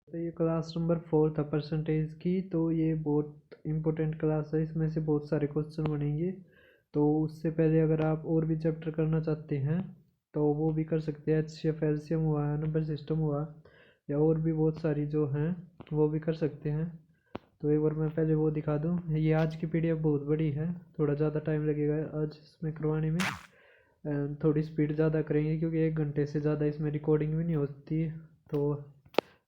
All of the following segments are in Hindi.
तो ये क्लास नंबर 4 था परसेंटेज की। तो ये बहुत इम्पोर्टेंट क्लास है, इसमें से बहुत सारे क्वेश्चन बनेंगे। तो उससे पहले अगर आप और भी चैप्टर करना चाहते हैं तो वो भी कर सकते हैं। HCF LCM हुआ, नंबर सिस्टम हुआ, या और भी बहुत सारी जो हैं वो भी कर सकते हैं। तो एक बार मैं पहले वो दिखा दूँ। ये आज की PDF बहुत बड़ी है, थोड़ा ज़्यादा टाइम लगेगा आज इसमें करवाने में। थोड़ी स्पीड ज़्यादा करेंगे क्योंकि 1 घंटे से ज़्यादा इसमें रिकॉर्डिंग भी नहीं होती। तो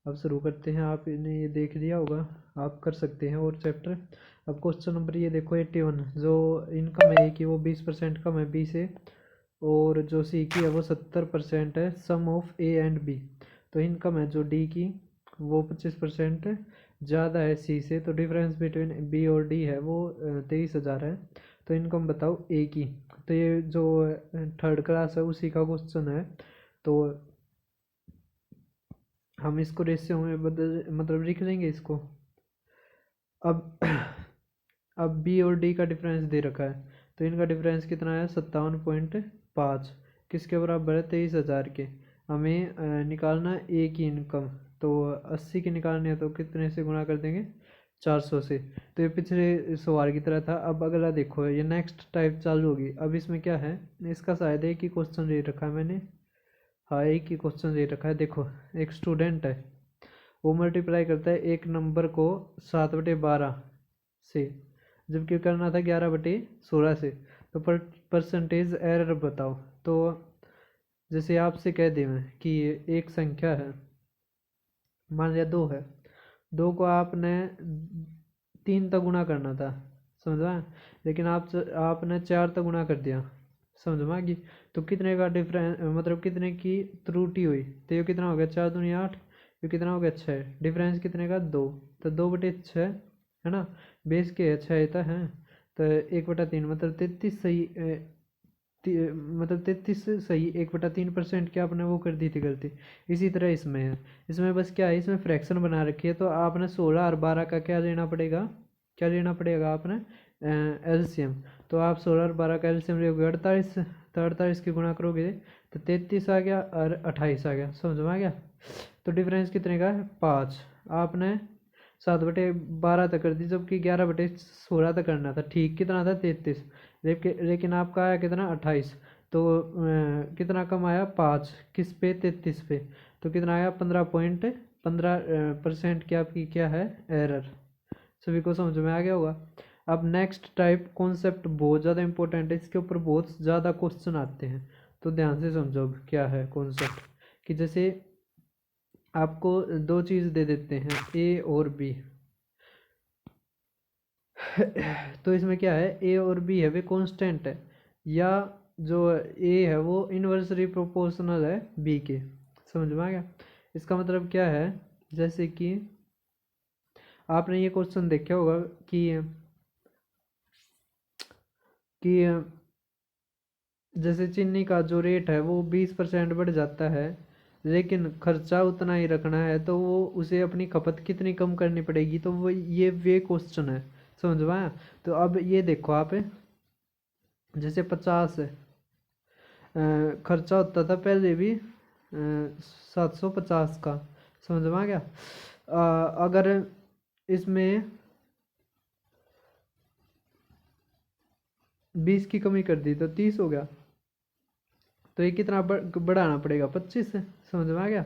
अब शुरू करते हैं। आपने ये देख लिया होगा, आप कर सकते हैं और चैप्टर। अब क्वेश्चन नंबर ये देखो 81, जो इनकम है कि वो 20% कम है बी से, और जो सी की है वो 70% है। सम ऑफ ए एंड बी, तो इनकम है जो डी की वो 25% ज़्यादा है सी से। तो डिफरेंस बिटवीन बी और डी है वो 23,000 है। तो इनकम बताओ ए की। तो ये जो थर्ड क्लास है उसी का क्वेश्चन है। तो हम इसको रेशियो में बदल मतलब लिख लेंगे इसको। अब अब बी और डी का डिफरेंस दे रखा है, तो इनका डिफरेंस कितना है 57.5, किसके बराबर है 23,000 के। हमें निकालना ए की इनकम। तो 80 की निकालनी है तो कितने से गुणा कर देंगे 400 से। तो ये पिछले सवाल की तरह था। अब अगला देखो, ये नेक्स्ट टाइप चालू होगी। अब इसमें क्या है, इसका शायद एक ही क्वेश्चन दे रखा है मैंने। हाँ, एक ही क्वेश्चन दे रखा है। देखो, एक स्टूडेंट है, वो मल्टीप्लाई करता है एक नंबर को 7/12 से, जबकि करना था 11/16 से। तो परसेंटेज एरर बताओ। तो जैसे आपसे कह दें मैं कि एक संख्या है, मान लिया 2 है, 2 को आपने 3 तक गुणा करना था, समझा, लेकिन आपने 4 तक गुणा कर दिया, समझ में आ गई। तो कितने का डिफरेंस मतलब कितने की त्रुटि हुई। तो ये कितना हो गया 4 दूनी 8, ये कितना हो गया 6। डिफरेंस कितने का 2, तो 2/6 है ना। बेस के 6 तो है। तो 1/3 मतलब 33 सही मतलब 33 सही 1/3% क्या आपने वो कर दी थी गलती। इसी तरह इसमें है, इसमें बस क्या है, इसमें फ्रैक्शन बना रखी है। तो आपने 16 और 12 का क्या लेना पड़ेगा, क्या लेना पड़ेगा आपने LCM। तो आप 16 और 12 का LCM लोगे 48, तो 48 की गुणा करोगे तो 33 आ गया और 28 आ गया, समझ में आ गया। तो डिफरेंस कितने का है 5। आपने 7/12 तक कर दी, जबकि 11/16 तक करना था। ठीक कितना था 33, लेकिन आपका आया कितना 28। तो कितना कम आया 5, किस पे 33 पे। तो कितना आया 15.15% की आपकी क्या है एरर। सभी को समझ में आ गया होगा। अब नेक्स्ट टाइप कॉन्सेप्ट बहुत ज़्यादा इंपॉर्टेंट है, इसके ऊपर बहुत ज़्यादा क्वेश्चन आते हैं। तो ध्यान से समझो अब क्या है कॉन्सेप्ट। कि जैसे आपको दो चीज़ दे देते हैं ए और बी तो इसमें क्या है, ए और बी है वे कांस्टेंट है, या जो ए है वो इन्वर्सली प्रोपोर्शनल है बी के। समझ में आ गया। इसका मतलब क्या है, जैसे कि आपने ये क्वेश्चन देखा होगा कि जैसे चीनी का जो रेट है वो 20% बढ़ जाता है, लेकिन खर्चा उतना ही रखना है, तो वो उसे अपनी खपत कितनी कम करनी पड़ेगी। तो वो ये वे क्वेश्चन है, समझ में आया। तो अब ये देखो आप, जैसे 50 है खर्चा होता था पहले भी 750 का, समझ में आ गया। अगर इसमें 20 की कमी कर दी तो 30 हो गया। तो ये कितना बढ़ाना पड़ेगा 25 से, समझ में आ गया।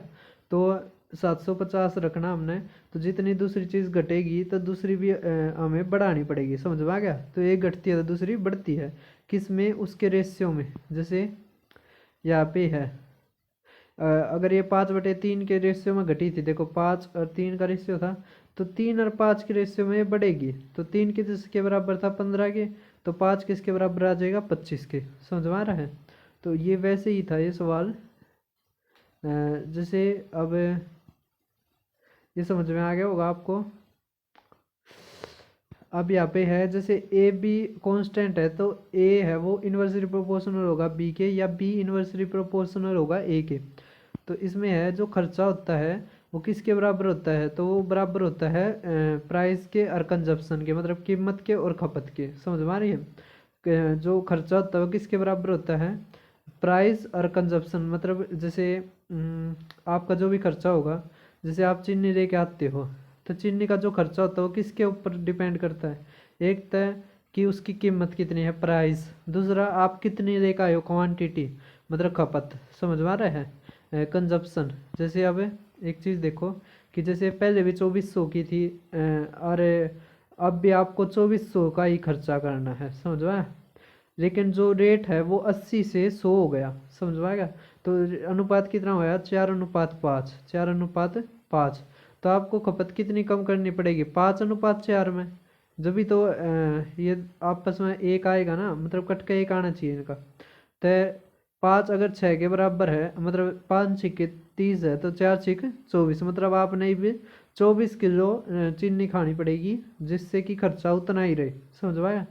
तो 750 रखना हमने, तो जितनी दूसरी चीज़ घटेगी तो दूसरी भी हमें बढ़ानी पड़ेगी, समझ में आ गया। तो एक घटती है तो दूसरी बढ़ती है, किस में, उसके रेशियो में। जैसे यहाँ पे है अगर ये 5/3 के रेशियो में घटी थी, देखो 5 और 3 का रेशियो था, तो 3 और 5 के रेशियो में ये बढ़ेगी। तो 3 किसके बराबर था 15 के, तो 5 किसके बराबर आ जाएगा 25 के, समझ में आ रहा है। तो ये वैसे ही था ये सवाल। जैसे अब ये समझ में आ गया होगा आपको। अब यहाँ पे है जैसे ए बी कांस्टेंट है, तो ए है वो इन्वर्सली प्रोपोर्शनल होगा बी के, या बी इन्वर्सली प्रोपोर्शनल होगा ए के। तो इसमें है जो खर्चा होता है वो किसके बराबर होता है, तो वो बराबर होता है प्राइस के और कंजप्शन के, मतलब कीमत के और खपत के, समझ में आ रही है। जो खर्चा होता है वो किसके बराबर होता है, प्राइस और कंजप्शन। मतलब जैसे आपका जो भी खर्चा होगा, जैसे आप चीनी लेके आते हो तो चीनी का जो खर्चा होता है वो किसके ऊपर डिपेंड करता है, एक तो कि उसकी कीमत कितनी है, प्राइस, दूसरा आप कितनी लेकर आए हो, क्वांटिटी मतलब खपत, समझ में आ रहा है, कंजप्शन। जैसे अब एक चीज़ देखो कि जैसे पहले भी 2400 की थी और अब भी आपको 2400 का ही खर्चा करना है, समझ में आया? लेकिन जो रेट है वो 80 से 100 हो गया, समझ में आएगा? तो अनुपात कितना होया, 4:5, 4:5। तो आपको खपत कितनी कम करनी पड़ेगी, 5:4 में। जब भी तो ये आपस में एक आएगा ना, मतलब कट के एक आना चाहिए इनका। तो 5 अगर 6 के बराबर है, मतलब 5 छिके 30 है, तो 4 छिक 24, मतलब आपने भी 24 किलो चीनी खानी पड़ेगी, जिससे कि खर्चा उतना ही रहे, समझ पाया?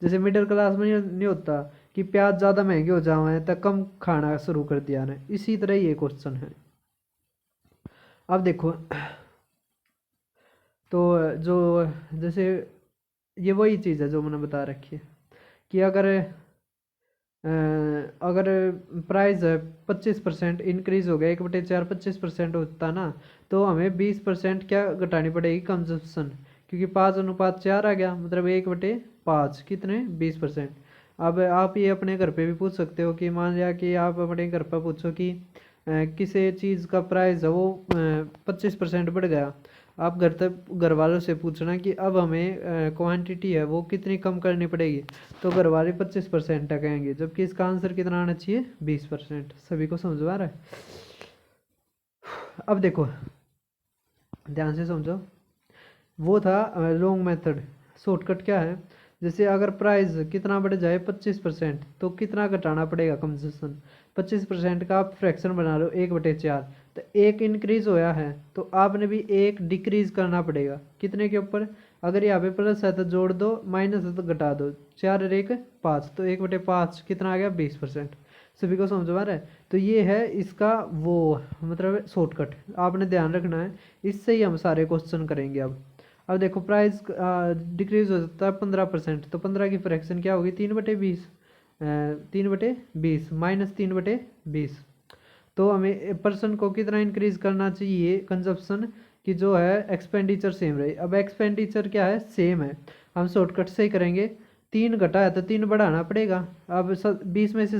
जैसे मिडिल क्लास में नहीं होता कि प्याज ज़्यादा महंगे हो जावे तो कम खाना शुरू कर दिया ने, इसी तरह ये क्वेश्चन है। अब देखो तो जो जैसे ये वही चीज़ है जो मैंने बता रखी है कि अगर प्राइस है 25% इंक्रीज हो गया, 1/4 25% होता ना, तो हमें 20% क्या घटानी पड़ेगी, कंजप्शन, क्योंकि 5:4 आ गया, मतलब 1/5 कितने 20%। अब आप ये अपने घर पे भी पूछ सकते हो कि मान लिया कि आप अपने घर पर पूछो कि किसी चीज़ का प्राइस है वो 25% बढ़ गया, आप घर तक घर वालों से पूछना कि अब हमें क्वांटिटी है वो कितनी कम करनी पड़ेगी, तो घर वाले 25% कहेंगे, जबकि इसका आंसर कितना आना चाहिए, 20%। सभी को समझ आ रहा है? अब देखो ध्यान से समझो, वो था लॉन्ग मेथड। शॉर्टकट क्या है, जैसे अगर प्राइस कितना बढ़ जाए 25%, तो कितना घटाना पड़ेगा कंजप्शन, 25% का आप फ्रैक्शन बना लो 1/4, तो एक इंक्रीज होया है तो आपने भी एक डिक्रीज करना पड़ेगा, कितने के ऊपर, अगर यहाँ पे प्लस है तो जोड़ दो, माइनस है तो घटा दो, 4 और 1 5, तो 1/5 कितना आ गया, 20%। सभी को समझ में आ रहा है? तो ये है इसका वो मतलब शॉर्टकट, आपने ध्यान रखना है, इससे ही हम सारे क्वेश्चन करेंगे। अब देखो प्राइस डिक्रीज हो जाता है 15%, तो 15 की फ्रैक्शन क्या होगी, 3/20, 3/20 माइनस 3/20। तो हमें पर्सन को कितना इंक्रीज करना चाहिए कंजप्शन, कि जो है एक्सपेंडिचर सेम रहे। अब एक्सपेंडिचर क्या है, सेम है, हम शॉर्टकट से ही करेंगे, 3 घटा है तो 3 बढ़ाना पड़ेगा। अब 20 में से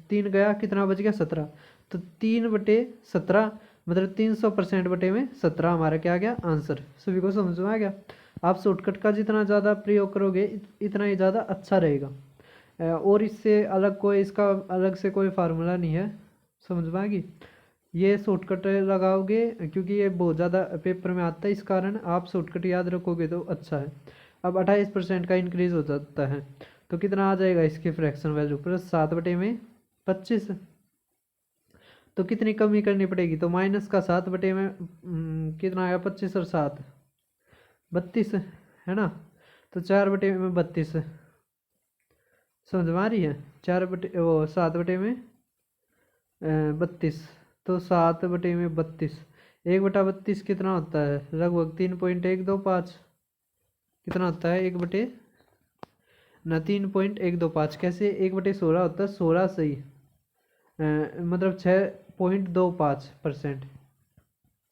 3 गया, कितना बच गया, 17, तो 3/17 मतलब 300% बटे में 17 हमारा क्या आ गया, आंसर। सभी को समझ में आ गया? आप शॉर्टकट का जितना ज़्यादा प्रयोग करोगे इतना ही ज़्यादा अच्छा रहेगा, और इससे अलग कोई इसका अलग से कोई फार्मूला नहीं है, समझ में आ गई? ये शॉर्टकट लगाओगे क्योंकि ये बहुत ज़्यादा पेपर में आता है, इस कारण आप शॉर्टकट याद रखोगे तो अच्छा है। अब 28% का इंक्रीज हो जाता है, तो कितना आ जाएगा इसकी फ्रैक्शन वैल्यू, प्लस 7/25, तो कितनी कमी करनी पड़ेगी, तो माइनस का 7/में कितना आया, 25 और 7 32 है ना, तो 4/32 समझ में आ रही है, 7/32, तो 7/32, 1/32 कितना होता है, लगभग 3.125, कितना होता है 3.125, कैसे 1/16 होता है, 16 सही, मतलब 6.25%,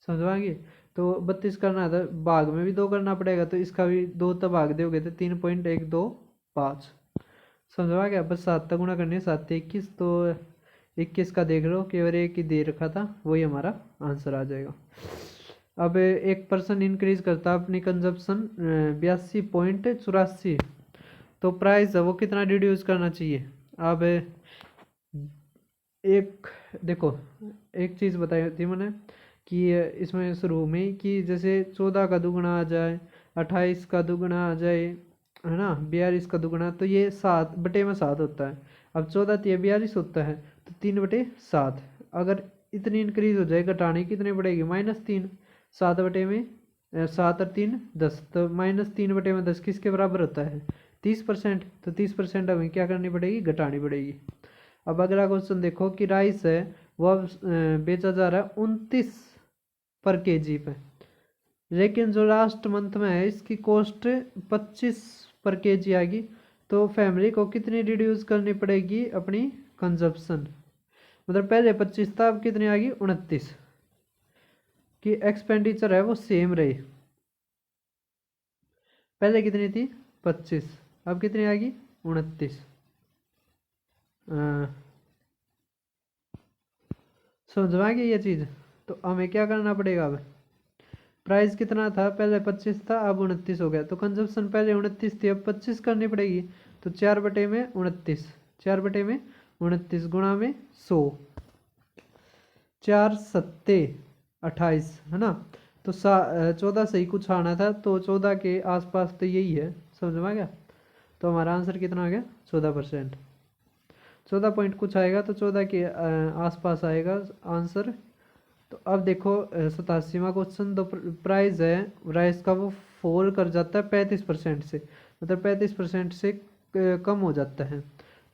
समझ में आ गई? तो 32 करना था, भाग में भी 2 करना पड़ेगा, तो इसका भी 2 तब भाग दोगे तो 3.125, समझ में आ गया? बस 7 तक गुणा करनी है, 7 21, तो 21 का देख लो, केवल एक ही दे रखा था, वही हमारा आंसर आ जाएगा। अब एक पर्सन इंक्रीज करता है अपनी कंजप्शन 82.84, तो प्राइस है वो कितना रिड्यूस करना चाहिए। अब एक देखो, एक चीज़ बताई थी मैंने कि इसमें शुरू में कि जैसे 14 का दुगुना आ जाए, 28 का दुगुना आ जाए, है ना, 42 का दुगुना, तो ये 7/7 होता है। अब 14 तो ये 42 होता है, तो 3/7, अगर इतनी इंक्रीज हो जाए, घटानी कितनी पड़ेगी, -3, 7 और 3 10, तो -3/10 किसके बराबर होता है, 30%, तो 30% हमें क्या करनी पड़ेगी, घटानी पड़ेगी। अब अगला क्वेश्चन देखो कि राइस है वो अब बेचा जा रहा है 29 पर केजी पे, लेकिन जो लास्ट मंथ में है इसकी कॉस्ट 25 पर केजी आएगी, तो फैमिली को कितनी रिड्यूस करनी पड़ेगी अपनी कंजप्शन, मतलब पहले 25 था, अब कितनी आएगी, 29, कि एक्सपेंडिचर है वो सेम रहे। पहले कितनी थी 25, अब कितनी आएगी 29। समझ में आ गई ये चीज़। तो हमें क्या करना पड़ेगा, अब प्राइस कितना था पहले 25 था, अब 29 हो गया, तो कंजप्शन पहले 29 थी अब 25 करनी पड़ेगी। तो 4/29, 4/29 गुणा में 100, 4 सत्ते 28 है ना। तो 14 सही कुछ आना था, तो 14 के आसपास तो यही है, समझ में आ गया। तो हमारा आंसर कितना आ गया 14%, 14 पॉइंट कुछ आएगा, तो 14 के आसपास आएगा आंसर। तो अब देखो 87वां क्वेश्चन, दो प्राइस है राइस का वो फॉल कर जाता है 35% से, मतलब 35% से कम हो जाता है,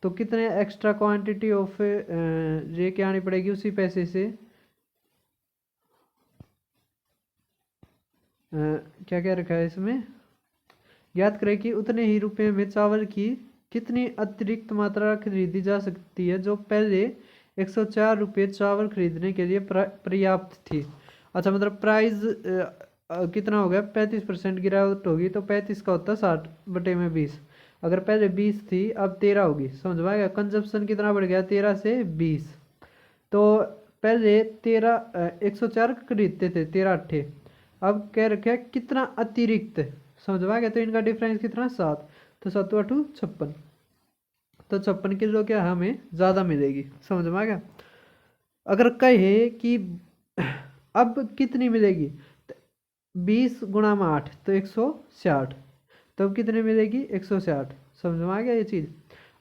तो कितने एक्स्ट्रा क्वांटिटी ऑफ ये क्या आनी पड़ेगी उसी पैसे से, क्या क्या रखा है इसमें, याद करें कि उतने ही रुपए में चावल की कितनी अतिरिक्त मात्रा खरीदी जा सकती है जो पहले 104 रुपये चावल खरीदने के लिए पर्याप्त थी। अच्छा, मतलब प्राइस कितना हो गया 35% गिरावट होगी, तो 35 का होता है 60/20। अगर पहले 20 थी अब 13 होगी, समझ में आएगा। कंजप्शन कितना बढ़ गया 13 से 20। तो पहले 104 खरीदते थे 13 अट्ठे, अब कह रखे है कितना अतिरिक्त, समझ में आ गया। तो इनका डिफरेंस कितना 7, तो 7 8 56, तो 56 किलो क्या हमें ज़्यादा मिलेगी, समझ में आ गया। अगर कहे कि अब कितनी मिलेगी, 20 गुणा में 8 तो 160, तो अब कितनी मिलेगी 160, समझ में आ गया ये चीज़।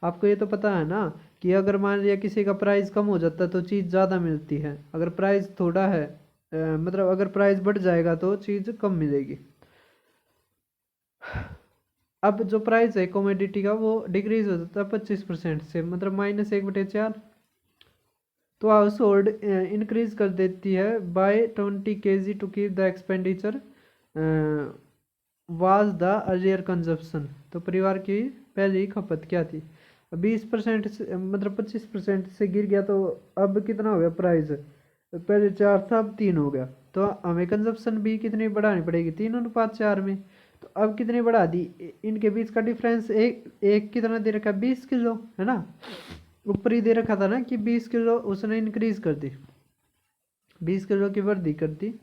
आपको ये तो पता है ना कि अगर मान लिया किसी का प्राइस कम हो जाता है तो चीज़ ज़्यादा मिलती है, अगर प्राइस थोड़ा है मतलब अगर प्राइस बढ़ जाएगा तो चीज़ कम मिलेगी। अब जो प्राइस है कमोडिटी का वो डिक्रीज हो जाता है 25% से, मतलब -1/4। तो हाउस होल्ड इंक्रीज कर देती है by 20 kg to keep the expenditure was the earlier consumption. तो परिवार की पहली खपत क्या थी, 20% से मतलब 25% से गिर गया, तो अब कितना हो गया प्राइस, पहले 4 था अब 3 हो गया, तो हमें कंजप्शन भी कितनी बढ़ानी पड़ेगी 3:4 में। तो अब कितनी बढ़ा दी, इनके बीच का डिफरेंस एक कितना दे रखा 20 किलो है ना, ऊपर ही दे रखा था ना कि 20 किलो, उसने इंक्रीज कर दी 20 किलो की वृद्धि कर दी।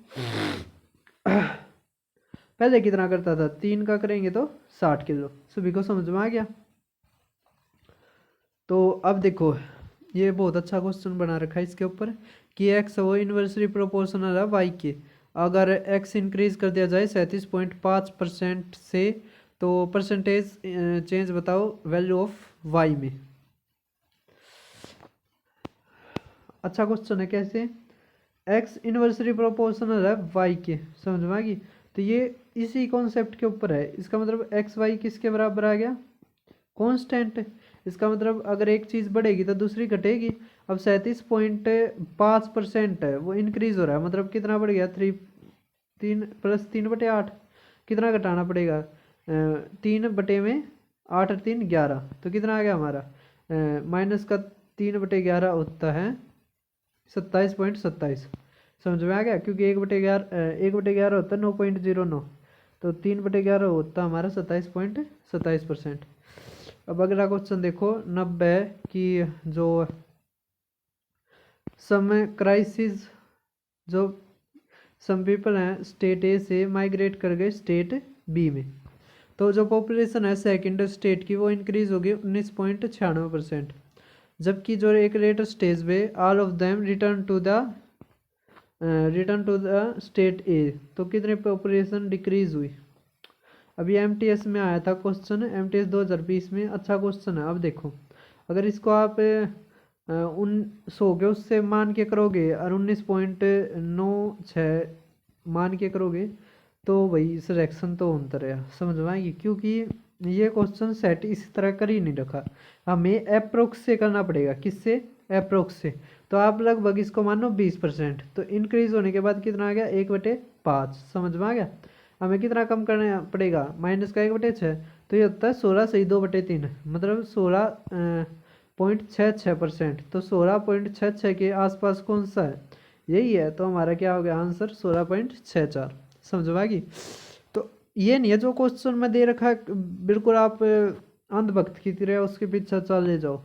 पहले कितना करता था 3 का करेंगे तो 60 किलो, सभी को समझ में आ गया। तो अब देखो ये बहुत अच्छा क्वेश्चन बना रखा है इसके ऊपर कि एक्स वो इन्वर्सली प्रोपोर्शनल है वाई के, अगर एक्स इंक्रीज कर दिया जाए 37.5% से, तो परसेंटेज चेंज बताओ वैल्यू ऑफ वाई में। अच्छा क्वेश्चन है, कैसे, एक्स इन्वर्सली प्रोपोर्शनल है वाई के, समझ में आ गई। तो ये इसी कॉन्सेप्ट के ऊपर है, इसका मतलब एक्स वाई किसके बराबर आ गया कांस्टेंट। इसका मतलब अगर एक चीज़ बढ़ेगी तो दूसरी घटेगी। अब 37.5% है वो इंक्रीज हो रहा है, मतलब कितना बढ़ गया 3 + 3/8, कितना घटाना पड़ेगा 3 में 8 और 3 11, तो कितना आ गया हमारा माइनस का 3/11 होता है 27.27, समझ में आ गया, क्योंकि 1/11 होता है 9.09, तो 3/11 होता है हमारा 27.27%। अब अगला क्वेश्चन देखो 90 कि जो समय क्राइसिस, जो सम पीपल हैं स्टेट ए से माइग्रेट कर गए स्टेट बी में, तो जो पॉपुलेशन है सेकंड स्टेट की वो इंक्रीज होगी 19.96%, जबकि जो एक लेटर स्टेज पे all of them return to the state ए, तो कितने पॉपुलेशन डिक्रीज हुई। अभी एमटीएस में आया था क्वेश्चन, एमटीएस 2020 में, अच्छा क्वेश्चन है। अब देखो अगर इसको आप 100 के उससे मान के करोगे और 19.96 मान के करोगे तो भाई सिलेक्शन तो अंतर है, समझ में आएगी, क्योंकि ये क्वेश्चन सेट इसी तरह कर ही नहीं रखा, हमें अप्रोक्स से करना पड़ेगा, किससे अप्रोक्स से। तो आप लगभग इसको मानो 20%, तो इंक्रीज होने के बाद कितना आ गया 1/5, समझ में आ गया। हमें कितना कम करना पड़ेगा माइनस का 1/6, तो ये होता है 16 सही 2/3, मतलब 16.66%, तो 16.66 के आसपास कौन सा है यही है, तो हमारा क्या हो गया आंसर 16.64। समझ में आ गई। तो ये नहीं है जो क्वेश्चन में दे रखा है बिल्कुल आप अंधभक्त की तरह उसके पीछे चले जाओ,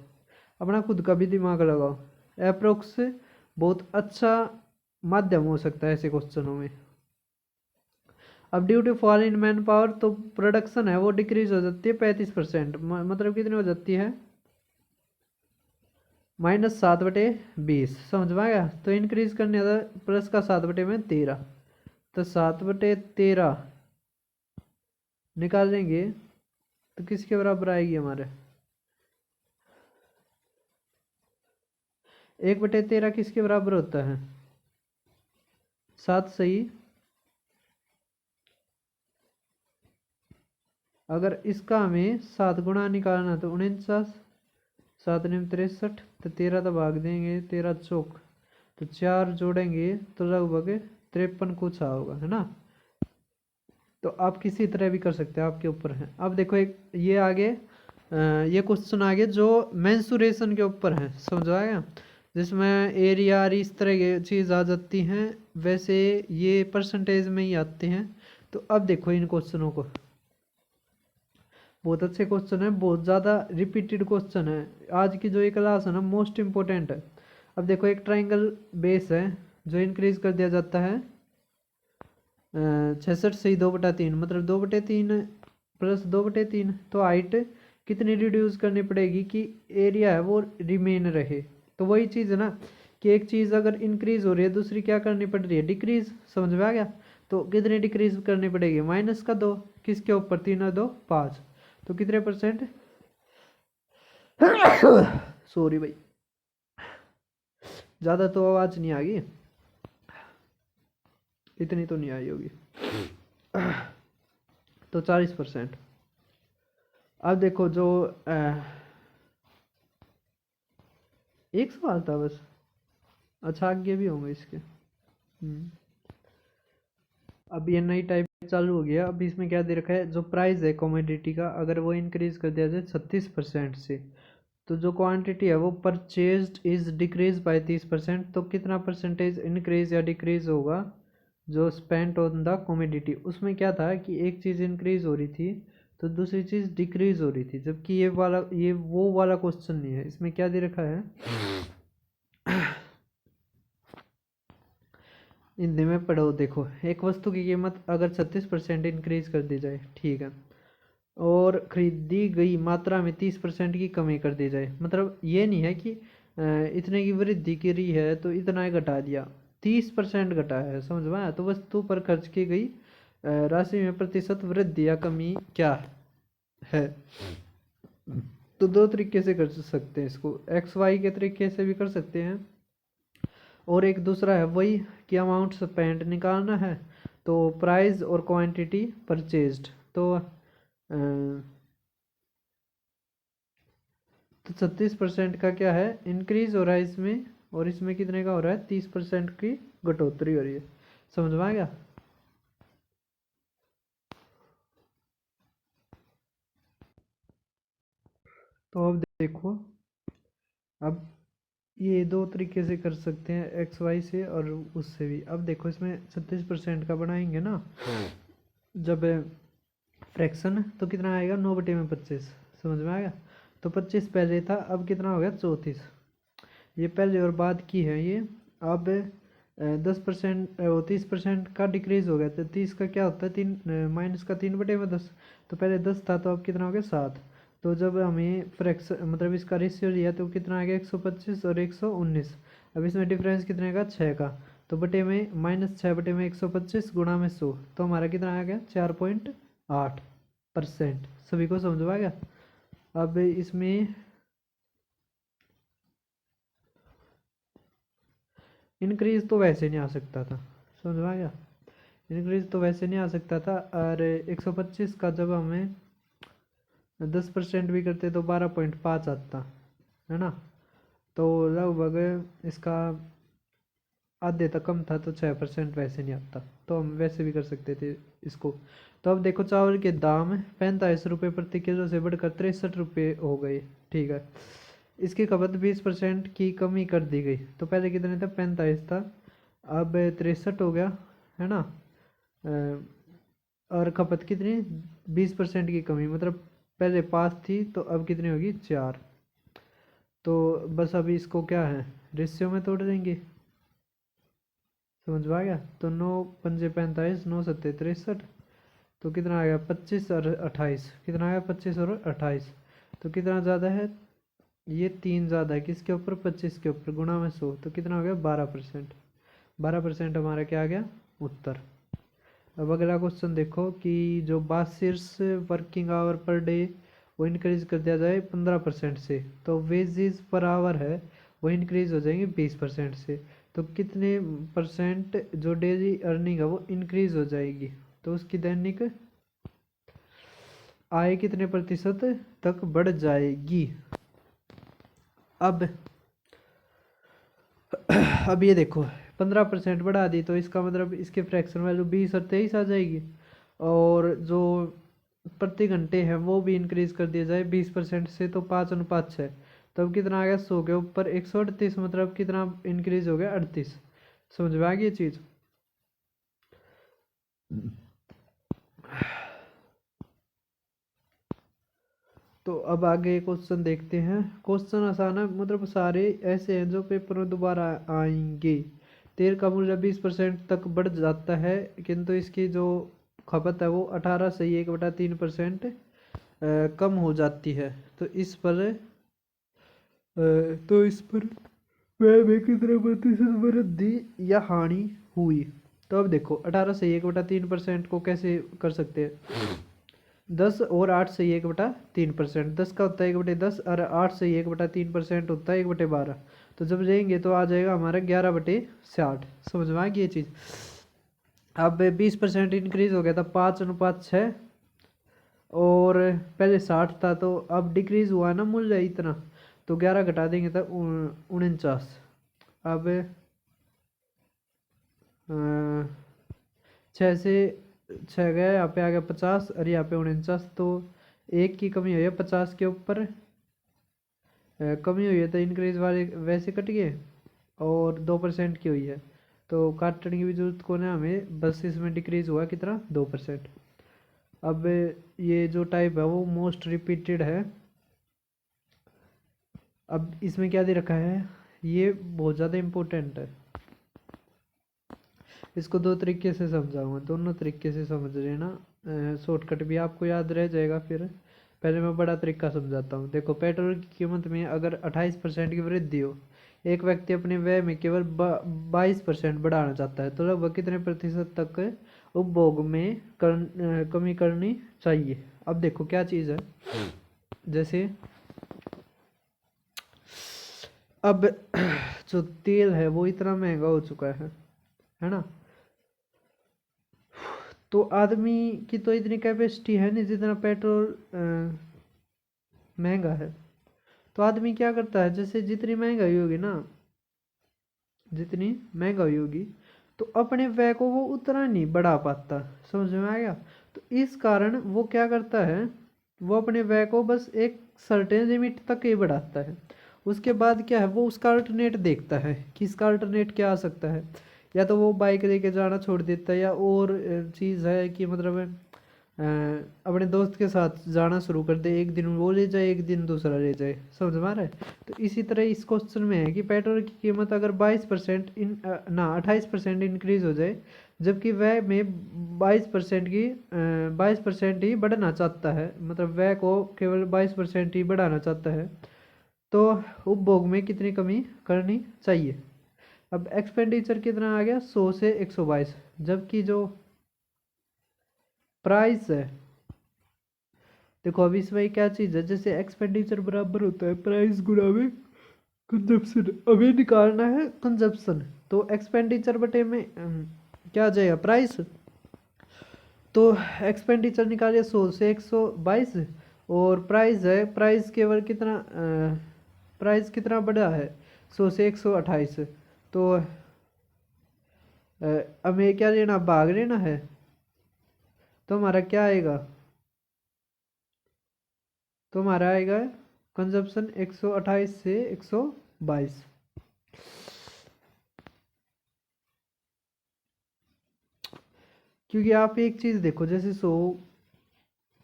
अपना खुद का भी दिमाग लगाओ। अप्रोक्स बहुत अच्छा माध्यम हो सकता है ऐसे क्वेश्चनों में। अब due to fall in manpower, तो प्रोडक्शन है वो डिक्रीज हो जाती है 35%, मतलब कितनी हो जाती है -7/20। समझ में आ गया। तो इंक्रीज करने का प्लस का 7/13, तो 7/13 निकालेंगे तो किसके बराबर आएगी हमारे 1/13 किसके बराबर होता है 7 सही। अगर इसका हमें 7 गुणा निकालना तो 49, 7 9 63, तो 13 तो भाग देंगे, 13 चौक, तो 4 जोड़ेंगे तो लगभग 53 कुछ होगा, है ना। तो आप किसी तरह भी कर सकते हैं, आपके ऊपर है। अब देखो एक ये आगे ये क्वेश्चन आगे जो मेंसुरेशन के ऊपर है, समझ आएगा, जिसमें एरिया इस तरह की चीज़ आ जाती हैं, वैसे ये परसेंटेज में ही आते हैं। तो अब देखो इन क्वेश्चनों को, बहुत अच्छे क्वेश्चन है, बहुत ज़्यादा रिपीटेड क्वेश्चन है। आज की जो ये क्लास है ना मोस्ट इम्पोर्टेंट है। अब देखो एक ट्राइंगल बेस है जो इंक्रीज कर दिया जाता है 66 से 2/3, मतलब 2/3 प्लस 2/3, तो हाइट कितनी रिड्यूस करनी पड़ेगी कि एरिया है वो रिमेन रहे। तो वही चीज़ है ना कि एक चीज़ अगर इंक्रीज हो रही है दूसरी क्या करनी पड़ रही है डिक्रीज। समझ में आ गया। तो कितनी डिक्रीज करनी पड़ेगी -2, किसके ऊपर 3 और 2 5, तो कितने परसेंट सॉरी भाई ज़्यादा तो आवाज़ नहीं आ गई, इतनी तो नहीं आई होगी। तो 40%। अब देखो जो एक सवाल था बस, अच्छा आगे भी होंगे इसके। अब ये नई टाइप चालू हो गया। अब इसमें क्या दे रखा है, जो प्राइस है कमोडिटी का अगर वो इंक्रीज कर दिया जाए 36% से, तो जो क्वांटिटी है वो परचेज्ड इज डिक्रीज बाय 30%, तो कितना परसेंटेज इंक्रीज या डिक्रीज होगा जो स्पेंट ऑन द कमोडिटी। उसमें क्या था कि एक चीज़ इंक्रीज हो रही थी तो दूसरी चीज़ डिक्रीज हो रही थी, जबकि ये वो वाला क्वेश्चन नहीं है। इसमें क्या दे रखा है हिंदी में पढ़ो। देखो एक वस्तु की कीमत अगर 36% इंक्रीज कर दी जाए, ठीक है, और खरीदी गई मात्रा में 30% की कमी कर दी जाए, मतलब ये नहीं है कि इतने की वृद्धि करी है तो इतना ही घटा दिया, 30% घटा है। समझ में आया। तो वस्तु पर खर्च की गई राशि में प्रतिशत वृद्धि या कमी क्या है। तो दो तरीके से कर सकते हैं इसको, XY के तरीके से भी कर सकते हैं, और एक दूसरा है वही कि अमाउंट स्पेंड निकालना है, तो प्राइस और क्वांटिटी परचेज्ड। तो 36% का क्या है इंक्रीज हो रहा है इसमें, और इसमें कितने का हो रहा है 30% की घटोतरी हो रही है। समझ में आ गया। तो अब देखो, अब ये दो तरीके से कर सकते हैं, XY से और उससे भी। अब देखो इसमें 36% का बनाएंगे ना जब फ्रैक्शन, तो कितना आएगा 9/25। समझ में आएगा। तो 25 पहले था, अब कितना हो गया 34। ये पहले और बाद की है ये। अब 10% 30% का डिक्रीज हो गया, तो 30 का क्या होता है 3 माइनस का 3/10। तो पहले 10 था तो अब कितना हो गया 7। तो जब हमें फ्रैक्शन मतलब इसका रेशियो लिया तो कितना आ गया 125 और 119। अब इसमें डिफरेंस कितने का 6 का, तो बटे में -6 बटे में 125 गुणा में 100, तो हमारा कितना आ गया 4.8%। सभी को समझ में आ गया। अब इसमें इंक्रीज तो वैसे नहीं आ सकता था। समझ में आ गया। इंक्रीज तो वैसे नहीं आ सकता था, और 125 का जब हमें 10% भी करते तो 12.5 आता, है ना। तो लगभग इसका आधे तक कम था, तो 6% वैसे नहीं आता, तो हम वैसे भी कर सकते थे इसको। तो अब देखो चावल के दाम 45 रुपये प्रति किलो से बढ़कर 63 रुपये हो गए, ठीक है। इसकी खपत 20% की कमी कर दी गई, तो पहले कितने था 45 था, अब 63 हो गया, है ना। और खपत कितनी, 20% की कमी, मतलब पहले 5 थी तो अब कितनी होगी, 4। तो बस अभी इसको क्या है, रेशियो में तोड़ देंगे। समझ में आ गया। तो 9×5 = 45, 9×7 = 63। तो कितना आ गया, 25 और 28, कितना आ गया, 25 और 28। तो कितना ज़्यादा है, ये 3 ज़्यादा है किसके ऊपर, 25 के ऊपर, गुणा में 100, तो कितना हो गया, 12%। 12% हमारा क्या आ गया, उत्तर। अब अगला क्वेश्चन देखो कि जो बासिर्स वर्किंग आवर पर डे वो इंक्रीज कर दिया जाए 15% से, तो वेजेस पर आवर है वो इंक्रीज हो जाएंगे 20% से। तो कितने परसेंट जो डेली अर्निंग है वो इंक्रीज हो जाएगी, तो उसकी दैनिक आय कितने प्रतिशत तक बढ़ जाएगी। अब अब ये देखो 15% बढ़ा दी तो इसका मतलब इसके फ्रैक्शन वैल्यू 20 और 23 आ जाएगी। और जो प्रति घंटे है वो भी इंक्रीज कर दिया जाए 20% से, तो 5:6। तब कितना आ गया, 100 के ऊपर 138, मतलब कितना इंक्रीज हो गया, 38। समझ में आ गई ये चीज। तो अब आगे क्वेश्चन देखते हैं। क्वेश्चन आसान है, मतलब सारे ऐसे हैं जो पेपर में दोबारा आएंगे। तेल का मूल्य 20% तक बढ़ जाता है, किंतु इसकी जो खपत है वो 18 से 1/3% कम हो जाती है। तो इस पर व्यय में कितने प्रतिशत वृद्धि या हानि हुई। तो अब देखो 18 से 1/3% को कैसे कर सकते हैं। 10 और 8 से 1/3%, 10 का होता है 1/10 और 8 से 1/3% होता है 1/12। तो जब लेंगे तो आ जाएगा हमारा 11/60। समझ में आ गई ये चीज़। अब 20% इंक्रीज हो गया था 5:6, और पहले 60 था तो अब डिक्रीज हुआ ना मूल्य इतना, तो 11 घटा देंगे तो 49। अब 6 से 6 गया, यहाँ पे आ गया 50 और यहाँ पे 49। तो 1 की कमी हुई है 50 के ऊपर, कमी हुई है तो इंक्रीज वाले वैसे कट गए, और 2% की हुई है तो काटने की भी जरूरत को ना हमें, बस इसमें डिक्रीज हुआ कितना, 2%। अब ये जो टाइप है वो मोस्ट रिपीटेड है। अब इसमें क्या दे रखा है, ये बहुत ज़्यादा इम्पोर्टेंट है। इसको दो तरीके से समझाऊंगा, दोनों तरीके से समझ लेना, शॉर्टकट भी आपको याद रह जाएगा। फिर पहले मैं बड़ा तरीका समझाता हूँ। देखो पेट्रोल की कीमत में अगर 28% की वृद्धि हो, एक व्यक्ति अपने व्यय में केवल 22% बढ़ाना चाहता है, तो लगभग कितने प्रतिशत तक उपभोग में कमी करनी चाहिए। अब देखो क्या चीज़ है, जैसे अब जो तेल है वो इतना महंगा हो चुका है ना। तो आदमी की तो इतनी कैपेसिटी है नहीं जितना पेट्रोल महंगा है। तो आदमी क्या करता है, जैसे जितनी महंगाई होगी ना, जितनी महंगाई होगी तो अपने व्यय को वो उतना नहीं बढ़ा पाता। समझ में आएगा। तो इस कारण वो क्या करता है, वो अपने व्यय को बस एक सर्टेन लिमिट तक ही बढ़ाता है। उसके बाद क्या है, वो उसका अल्टरनेट देखता है कि इसका अल्टरनेट क्या आ सकता है। या तो वो बाइक लेके जाना छोड़ देता है, या और चीज़ है कि मतलब अपने दोस्त के साथ जाना शुरू कर दे, एक दिन वो ले जाए एक दिन दूसरा ले जाए। समझ में आ रहा है। तो इसी तरह इस क्वेश्चन में है कि पेट्रोल की कीमत अगर 22% ना 28% इंक्रीज हो जाए, जबकि वह में 22% ही बढ़ना चाहता है, मतलब वह को केवल 22% ही बढ़ाना चाहता है, तो उपभोग में कितनी कमी करनी चाहिए। अब एक्सपेंडिचर कितना आ गया, 100 से 122, जबकि जो प्राइस है, देखो अभी इसमें क्या चीज़ है, जैसे एक्सपेंडिचर बराबर होता है प्राइस गुणा में कंजप्शन। अभी निकालना है कंजप्शन, तो एक्सपेंडिचर बटे में क्या आ जाएगा, प्राइस। तो एक्सपेंडिचर निकालिए 100 से 122, और प्राइस है, प्राइस केवल कितना प्राइस कितना बढ़ा है, 100 से 128। तो हमें क्या लेना, भाग लेना है। तो हमारा क्या आएगा, तो हमारा आएगा कंजप्शन 128 से 122। क्योंकि आप एक चीज़ देखो, जैसे 100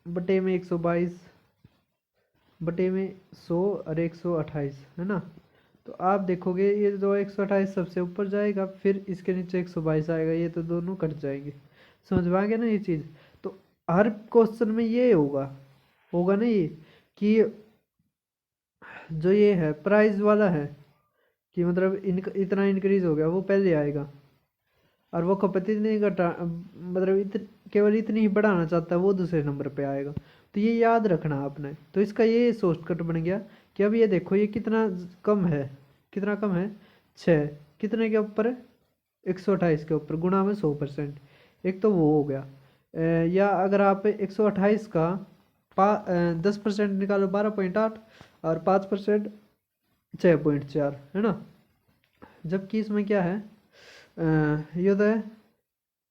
बटे में 122 बटे में 100 और 128 है ना। तो आप देखोगे ये जो 128 सबसे ऊपर जाएगा, फिर इसके नीचे 122 आएगा, ये तो दोनों कट जाएंगे। समझ में आ गया ना ये चीज़। तो हर क्वेश्चन में ये होगा होगा ना ये, कि जो ये है प्राइस वाला है कि मतलब इतना इंक्रीज हो गया, वो पहले आएगा। और वो खपत इतनी घटा मतलब केवल इतनी ही बढ़ाना चाहता है, वो दूसरे नंबर पे आएगा। तो ये याद रखना आपने। तो इसका ये शॉर्टकट बन गया कि अब ये देखो ये कितना कम है, कितना कम है 6, कितने के ऊपर 128 के ऊपर, गुणा में 100%। एक तो वो हो गया। या अगर आप 128 का 10% निकालो 12.8, और 5% 6.4 है ना। जबकि इसमें क्या है, ये तो है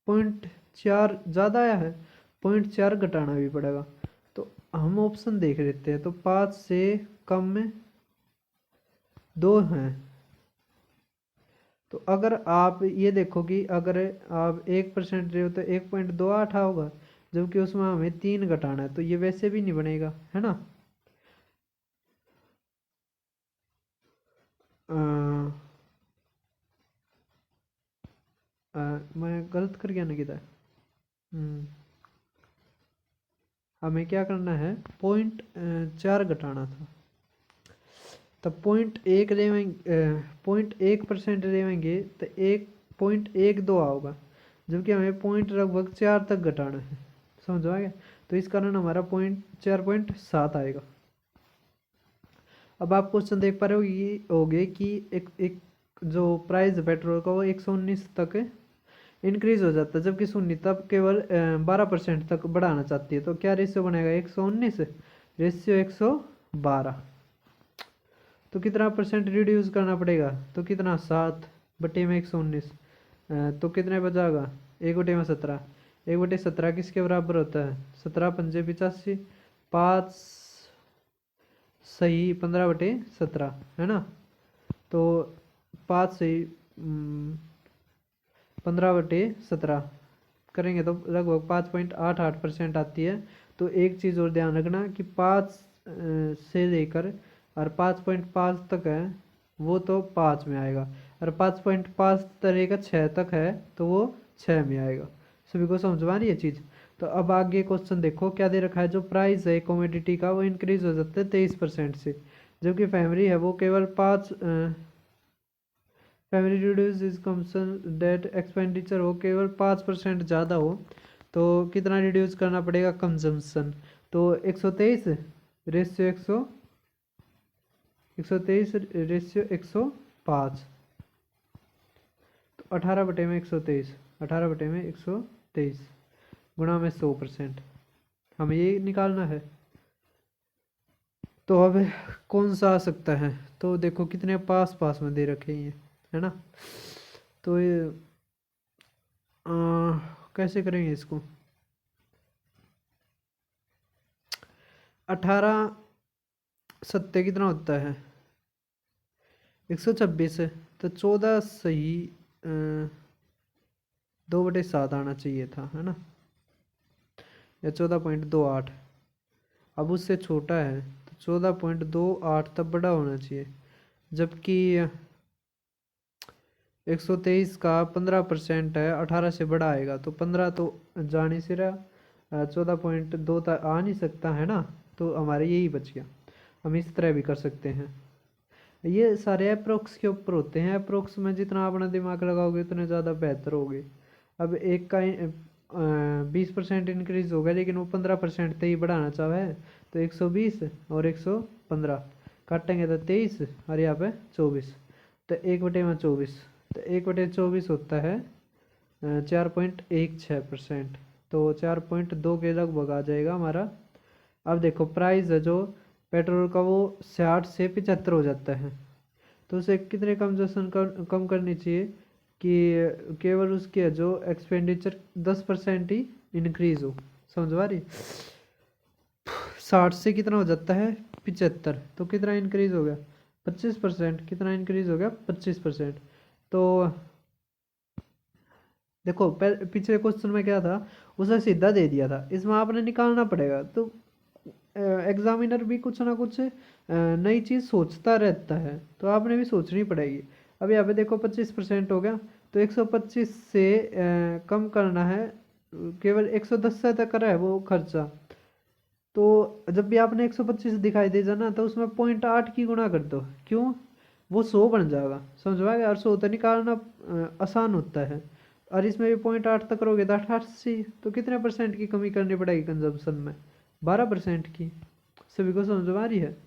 0.4 ज़्यादा आया है, 0.4 घटाना भी पड़ेगा। तो हम ऑप्शन देख लेते हैं। तो 5 से कम में 2 हैं। तो अगर आप ये देखो कि अगर आप 1% रहे हो तो 1.28 होगा, जबकि उसमें हमें 3 घटाना है, तो ये वैसे भी नहीं बनेगा है ना। मैं गलत कर गया ना किधर। हमें क्या करना है, 0.4 घटाना था। तब 0.1 लेवेंगे, 0.1% लेवेंगे तो 1.12 होगा, जबकि हमें पॉइंट लगभग 4 तक घटाना है। समझ आ गया। तो इस कारण हमारा 4.7 आएगा। अब आप क्वेश्चन देख पा रहे होगे कि एक जो प्राइस है पेट्रोल का वो 119 तक इंक्रीज हो जाता है, जबकि सुन्नी तब केवल 12% तक बढ़ाना चाहती है। तो क्या रेशियो बनेगा, 119 रेशियो 112। तो कितना परसेंट रिड्यूस करना पड़ेगा, तो कितना 7 बटे में 119, तो कितने बचाएगा 1/17। 1/17 किसके बराबर होता है, 17 पंजे 85, 5 सही 15/17 है ना। तो 5 सही 15/17 करेंगे तो लगभग 5.88% आती है। तो एक चीज़ और ध्यान रखना कि 5 से लेकर और 5.5 तक है, वो तो 5 में आएगा। और 5.5 तरह का 6 तक है, तो वो 6 में आएगा। सभी को समझ में आ रही है चीज़। तो अब आगे क्वेश्चन देखो क्या दे रखा है। जो प्राइस है कमोडिटी का वो इंक्रीज हो जाता है 23% से, जबकि फैमिली है वो केवल 5 family reduce is concern date expenditure हो केवल 5% ज़्यादा हो, तो कितना रिड्यूस करना पड़ेगा कंजम्पशन। तो 123 रेशियो 123 रेशियो 105। तो 18/123, 18/123 गुणा में 100%, हमें ये निकालना है। तो अब कौन सा आ सकता है, तो देखो कितने पास पास में दे रखे हैं है ना। तो ये कैसे करेंगे इसको, 18 सत्ते कितना होता है 126 है। तो 14 सही 2/7 आना चाहिए था है ना, या 14.28। अब उससे छोटा है तो 14.28 तब बड़ा होना चाहिए, जबकि 123 का 15% है, 18 से बड़ा आएगा। तो 15 तो जाने से रहा, 14.2 तक आ नहीं सकता है ना। तो हमारे यही बच गया। हम इस तरह भी कर सकते हैं। ये सारे अप्रोक्स के ऊपर होते हैं। अप्रोक्स में जितना अपना दिमाग लगाओगे उतने ज़्यादा बेहतर होगे। अब एक का 20% इंक्रीज होगा, लेकिन वो 15% तक ही बढ़ाना चाहा है, तो 120 और 115 काटेंगे तो 23 और यहाँ पे 24, तो 1/24। तो 1/24 होता है 4.16%। तो 4.2 के लगभग आ जाएगा हमारा। अब देखो प्राइस है जो पेट्रोल का वो 60 से 75 हो जाता है, तो उसे कितने कम करनी चाहिए कि केवल उसके जो एक्सपेंडिचर 10% ही इंक्रीज हो। समझ आ रही। 60 से कितना हो जाता है 75, तो कितना इंक्रीज हो गया 25%। कितना इंक्रीज हो गया 25%। तो देखो पिछले क्वेश्चन में क्या था, उसे सीधा दे दिया था, इसमें आपने निकालना पड़ेगा। तो एग्जामिनर भी कुछ ना कुछ नई चीज़ सोचता रहता है, तो आपने भी सोचनी पड़ेगी। अब यहाँ पे देखो 25% हो गया, तो 125 से कम करना है, केवल 110 से तक है वो खर्चा। तो जब भी आपने 125 दिखाई दे जाना, तो उसमें 0.8 की गुणा कर दो, क्यों, वो 100 बन जाएगा, समझ में आ गया। और 100 तो निकालना आसान होता है, और इसमें भी 0.8 तक करोगे तो 88, तो कितने परसेंट की कमी करनी पड़ेगी कंजम्पशन में, 12% की। सभी को समझ में आ रही है।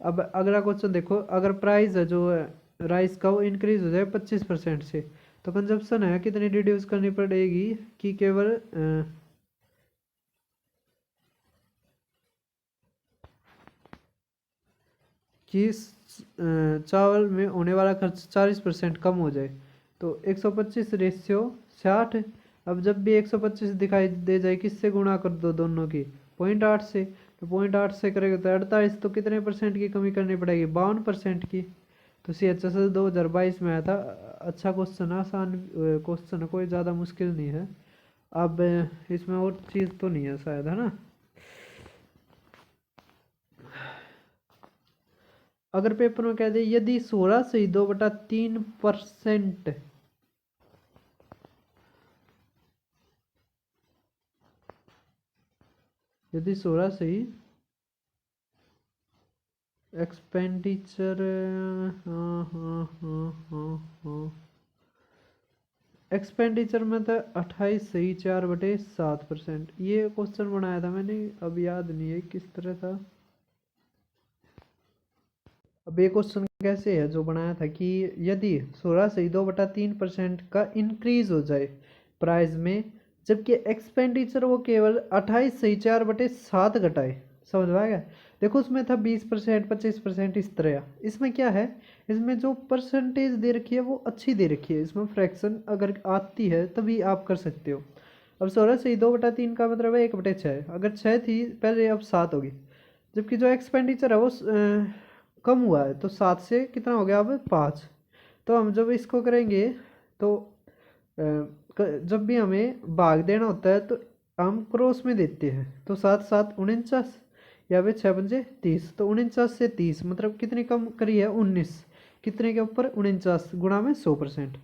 अब अगला क्वेश्चन देखो, अगर प्राइस है जो राइस का वो इंक्रीज हो जाए 25% से, तो कंजप्शन है कितनी रिड्यूस करनी पड़ेगी, कि केवल कि चावल में होने वाला खर्च 40% कम हो जाए। तो 125 रेशियो 60। अब जब भी 125 दिखाई दे जाए, किससे गुणा कर दो दोनों की, 0.8 से। तो 0.8 से करेगा तो 48, तो कितने परसेंट की कमी करनी पड़ेगी, 52% की। तो CHSL 2022 में आया था। अच्छा क्वेश्चन है, आसान क्वेश्चन है, कोई ज़्यादा मुश्किल नहीं है। अब इसमें और चीज़ तो नहीं है शायद, है ना। अगर पेपर में कह दे यदि 16 से 2/3%, यदि 16 से ही एक्सपेंडिचर, हाँ हाँ हाँ हाँ हाँ, एक्सपेंडिचर में था 28 से ही 4/7%। ये क्वेश्चन बनाया था मैंने, अब याद नहीं है किस तरह था। अब ये क्वेश्चन कैसे है जो बनाया था, कि यदि 16 से ही 2/3% का इंक्रीज हो जाए प्राइस में, जबकि एक्सपेंडिचर वो केवल 28 से ही 4/7 घटाए, समझ में आ गया। देखो उसमें था 20%, 25%, इस तरह। इसमें क्या है, इसमें जो परसेंटेज दे रखी है वो अच्छी दे रखी है, इसमें फ्रैक्शन अगर आती है तभी आप कर सकते हो। अब 16 से ही 2/3 का मतलब है 1/6, अगर 6 थी पहले, अब 7 होगी। जबकि जो एक्सपेंडिचर है वो कम हुआ है, तो 7 से कितना हो गया अब 5। तो हम जब इसको करेंगे, तो जब भी हमें भाग देना होता है तो हम क्रॉस में देते हैं। तो 7 7 49, या फिर 6 5 30, तो 49 से 30 मतलब कितनी कम करी है, 19। कितने के ऊपर, 49 गुणा में 100%।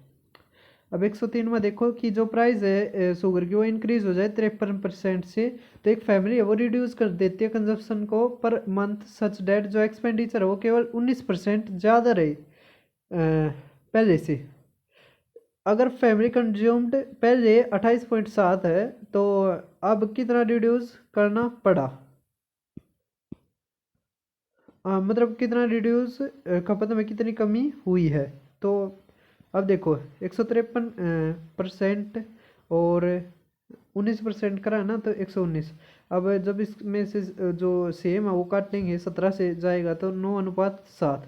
अब 103 में देखो कि जो प्राइस है शुगर की वो इंक्रीज हो जाए 53% से, तो एक फैमिली है वो रिड्यूस कर देती है कंजप्शन को पर मंथ सच डेट जो एक्सपेंडिचर है वो केवल 19% ज़्यादा रहे पहले से। अगर फैमिली कंज्यूम्ड पहले 28.7 है, तो अब कितना रिड्यूस करना पड़ा, मतलब कितना रिड्यूस, खपत में कितनी कमी हुई है। तो अब देखो 153% और 19% करा है ना, तो 119। अब जब इसमें से जो सेम है वो काटेंगे, 17 से जाएगा तो 9:7।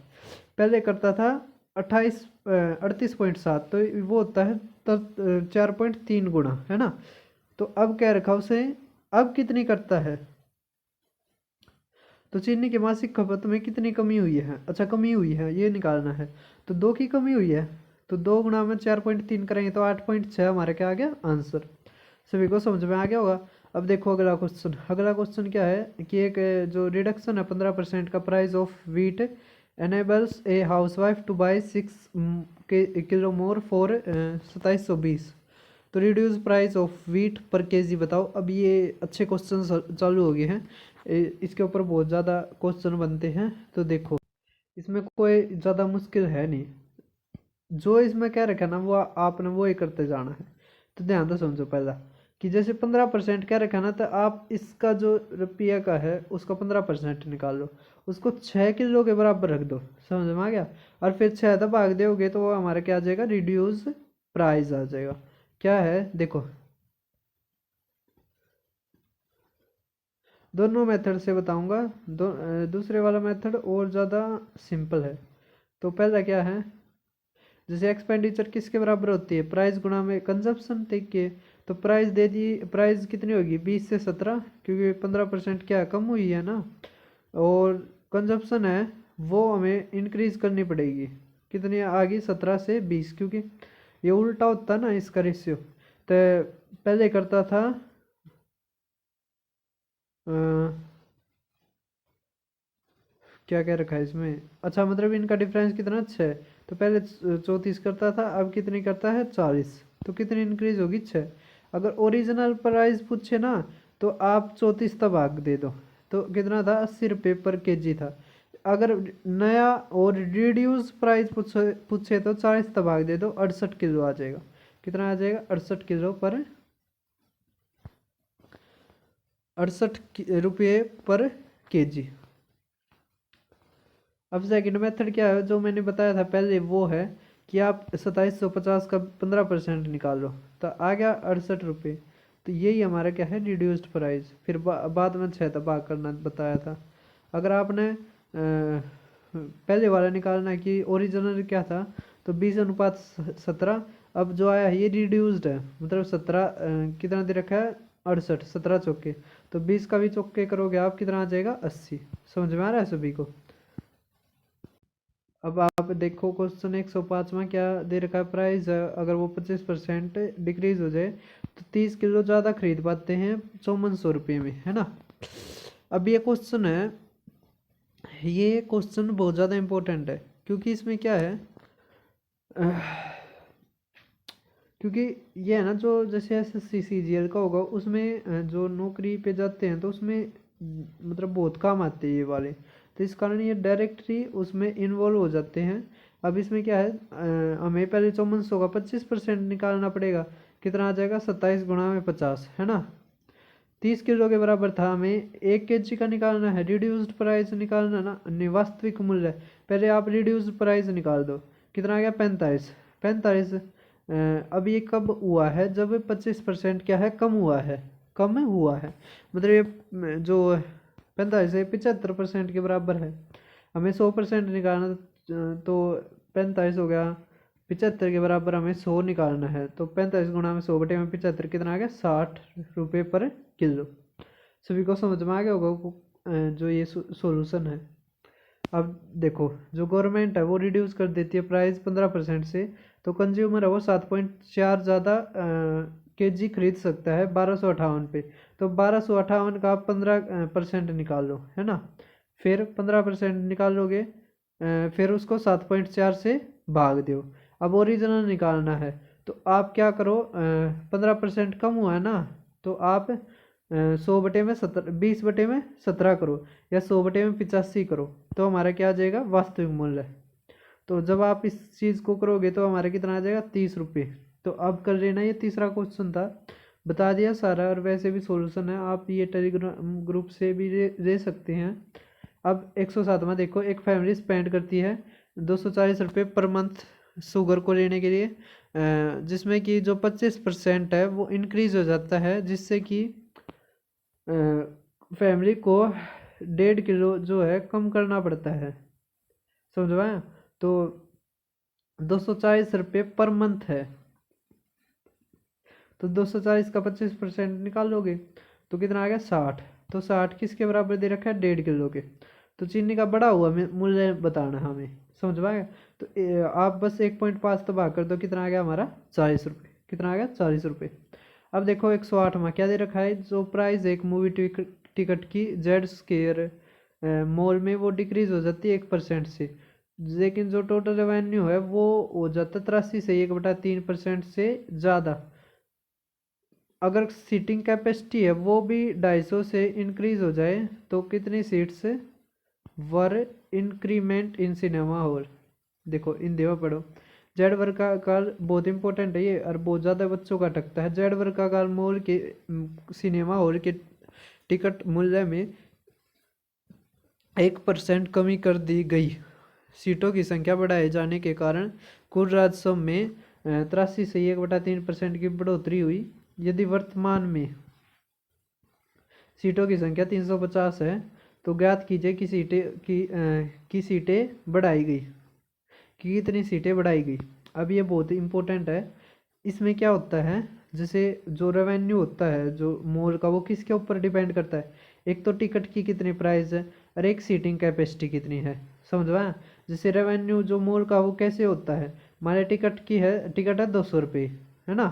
पहले करता था 38.7, तो वो होता है तब 4.3 गुना, है ना। तो अब क्या रखा उसे, अब कितनी करता है, तो चीनी की मासिक खपत में कितनी कमी हुई है, अच्छा कमी हुई है ये निकालना है। तो 2 की कमी हुई है, तो 2 गुणा में 4.3 करेंगे तो 8.6 हमारे क्या आ गया आंसर। सभी को समझ में आ गया होगा। अब देखो अगला क्वेश्चन, अगला क्वेश्चन क्या है, कि एक जो रिडक्शन है 15% का price of wheat enables A housewife two by 6 kilo more for 2720। तो रिड्यूस प्राइस ऑफ वीट पर केजी बताओ। अब ये अच्छे क्वेश्चन चालू हो गए हैं, इसके ऊपर बहुत ज़्यादा क्वेश्चन बनते हैं। तो देखो इसमें कोई ज़्यादा मुश्किल है नहीं, जो इसमें क्या रखा ना वो आपने वो ही करते जाना है। तो ध्यान से समझो पहला, कि जैसे 15% क्या रखा ना, तो आप इसका जो रुपया का है उसका 15% निकाल लो, उसको 6 किलो के बराबर रख दो, समझ में आ गया। और फिर 6 तक भाग दोगे तो वो हमारा क्या आ जाएगा, रिड्यूस प्राइस आ जाएगा। क्या है देखो, दोनों मेथड से बताऊंगा। दूसरे वाला मेथड और ज़्यादा सिंपल है। तो पहला क्या है, जैसे एक्सपेंडिचर किसके बराबर होती है, प्राइस गुणा में कंजप्शन, ठीक है। तो प्राइस दे दी, प्राइस कितनी होगी 20 से 17, क्योंकि 15% क्या कम हुई है ना। और कंजप्शन है वो हमें इंक्रीज करनी पड़ेगी, कितनी आ गई 17 से 20, क्योंकि ये उल्टा होता है ना इसका रेशियो। तो पहले करता था क्या क्या रखा है इसमें, अच्छा मतलब इनका डिफरेंस कितना अच्छा है। तो पहले 34 करता था, अब कितनी करता है 40, तो कितनी इंक्रीज होगी 6। अगर ओरिजिनल प्राइस पूछे ना तो आप 34 तक भाग दे दो, तो कितना था 80 रुपये पर केजी था। अगर नया और रिड्यूस प्राइस पूछे तो 40 तक भाग दे दो, 68 किलो आ जाएगा। कितना आ जाएगा 68 किलो पर 68 रुपये पर केजी। अब सेकंड मेथड क्या है जो मैंने बताया था पहले, वो है कि आप 2750 का 15% निकाल लो, तो आ गया 68 रुपये। तो यही हमारा क्या है रिड्यूस्ड प्राइस। फिर बाद में 6 भाग करना बताया था। अगर आपने पहले वाला निकालना है कि ओरिजिनल क्या था, तो 20:17। अब जो आया है ये रिड्यूस्ड है, मतलब 17 कितना दे रखा है 68, 17 चौके, तो 20 का भी चौके करोगे आप, कितना आ जाएगा 80। समझ में आ रहा है सभी को। अब आप देखो क्वेश्चन 105 में क्या दे रखा है प्राइस, अगर वो 25% डिक्रीज हो जाए तो 30 किलो ज़्यादा खरीद पाते हैं 5400 रुपये में, है ना। अब ये क्वेश्चन है, ये क्वेश्चन बहुत ज़्यादा इम्पोर्टेंट है, क्योंकि इसमें क्या है क्योंकि ये है ना जो जैसे SSC CGL का होगा उसमें जो नौकरी पे जाते हैं तो उसमें मतलब बहुत काम आते हैं ये वाले, तो इस कारण ये डायरेक्टली उसमें इन्वॉल्व हो जाते हैं। अब इसमें क्या है हमें पहले 5400 का 25% निकालना पड़ेगा, कितना आ जाएगा 27 गुणा में 50, है ना। 30 किलो के बराबर था, हमें 1 kg का निकालना है, रिड्यूस्ड प्राइस निकालना ना, नहीं वास्तविक मूल्य। पहले आप रिड्यूस्ड प्राइस निकाल दो, कितना आ गया 45। 45 अब ये कब हुआ है, जब 25% क्या है कम हुआ है, कम हुआ है, मतलब ये जो 45 है 75% के बराबर है। हमें 100% निकालना, तो 45 हो गया 75 के बराबर, हमें 100 निकालना है, तो 45 गुणा में 100 बटे में 75, कितना आ गया 60 रुपये पर किलो। सभी को समझ में आ गया होगा जो ये सॉल्यूशन है। अब देखो जो गवर्नमेंट है वो रिड्यूस कर देती है प्राइस 15% से, तो कंज्यूमर है वो 7.4 ज़्यादा केजी खरीद सकता है 1258 पे। तो 1258 का आप 15% निकाल लो, है ना। फिर 15% निकाल लोगे, फिर उसको 7.4 से भाग दो। अब ओरिजिनल निकालना है, तो आप क्या करो 15% कम हुआ है ना, तो आप 100/17 20/17 करो, या 100/85 करो, तो हमारा क्या आ जाएगा वास्तविक मूल्य। तो जब आप इस चीज़ को करोगे तो हमारा कितना आ जाएगा 30 रुपये। तो अब कर लेना, ये तीसरा क्वेश्चन था, बता दिया सारा, और वैसे भी सॉल्यूशन है, आप ये टेलीग्राम ग्रुप से भी ले सकते हैं। अब 107 में देखो, एक फैमिली स्पेंड करती है 240 रुपये पर मंथ शुगर को लेने के लिए, जिसमें कि जो 25% है वो इंक्रीज हो जाता है, जिससे कि फैमिली को 1.5 किलो जो है कम करना पड़ता है। समझ में आया? तो 240 रुपये पर मंथ है, तो 240 का 25% निकाल लोगे तो कितना आ गया 60। तो 60 किसके बराबर दे रखा है 1.5 किलो के। तो चीनी का बढ़ा हुआ मूल्य बताना हमें, समझ में आएगा। तो आप बस 1.5 तो भाग कर दो, कितना आ गया हमारा 40 रुपये। कितना आ गया 40 रुपये। अब देखो 108 में क्या दे रखा है, जो प्राइस एक मूवी टिकट की जेड स्केयर मॉल में वो डिक्रीज हो जाती है 1% से, लेकिन जो टोटल रेवेन्यू है वो हो जाता है 83 से 1/3% से ज़्यादा। अगर सीटिंग कैपेसिटी है वो भी 250 से इंक्रीज हो जाए तो कितनी seats were increment in cinema hall. देखो इन देवा पढ़ो। जेड वर्ग का काल बहुत इंपॉर्टेंट है ये, और बहुत ज़्यादा बच्चों का टकता है। जेड वर्ग का काल मॉल के सिनेमा हॉल के टिकट मूल्य में 1% कमी कर दी गई। सीटों की संख्या बढ़ाए जाने के कारण कुल राजस्व में 83 से 1/3% की बढ़ोतरी हुई। यदि वर्तमान में सीटों की संख्या 350 है तो ज्ञात कीजिए कि सीटें बढ़ाई गई, कि कितनी सीटें बढ़ाई गई। अब ये बहुत इंपॉर्टेंट है। इसमें क्या होता है, जैसे जो रेवेन्यू होता है जो मॉल का, वो किसके ऊपर डिपेंड करता है, एक तो टिकट की कितनी प्राइस है और एक सीटिंग कैपेसिटी कितनी है। समझ में? जैसे रेवेन्यू जो मॉल का वो कैसे होता है, हमारे टिकट है 200 रुपये, है ना।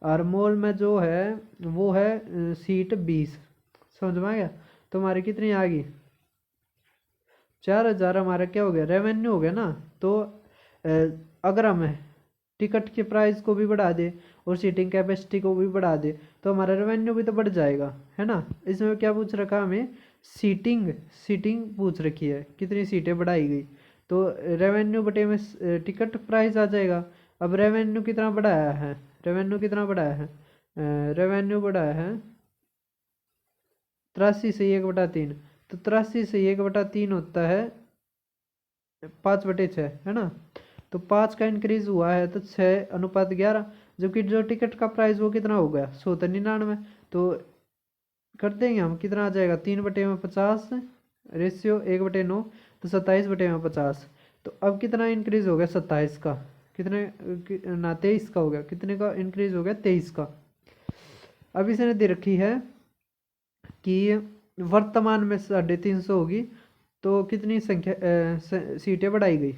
और मॉल में जो है वो है सीट 20। समझ में आ गया। तो हमारी कितनी आ गई 4000 हमारा क्या हो गया रेवेन्यू हो गया ना। तो अगर हम टिकट के प्राइस को भी बढ़ा दे और सीटिंग कैपेसिटी को भी बढ़ा दे तो हमारा रेवेन्यू भी तो बढ़ जाएगा, है ना। इसमें क्या पूछ रखा हमें सीटिंग सीटिंग पूछ रखी है, कितनी सीटें बढ़ाई गई। तो रेवेन्यू बटे में टिकट प्राइस आ जाएगा। अब रेवेन्यू कितना बढ़ाया है, रेवेन्यू कितना बढ़ाया है, रेवेन्यू बढ़ाया है 83 से 1/3। तो 83 से 1/3 होता है 5/6, है ना। तो 5 का इंक्रीज हुआ है तो 6:11, जबकि जो टिकट का प्राइस वो कितना हो गया 199। तो कर देंगे हम, कितना आ जाएगा 3/50 रेशियो 1/9, तो 27/50। तो अब कितना इंक्रीज हो गया 27 का, कितने ना 23 का हो गया, कितने का इंक्रीज हो गया 23 का। अब इसने दे रखी है कि वर्तमान में 350 होगी तो कितनी संख्या सीटें बढ़ाई गई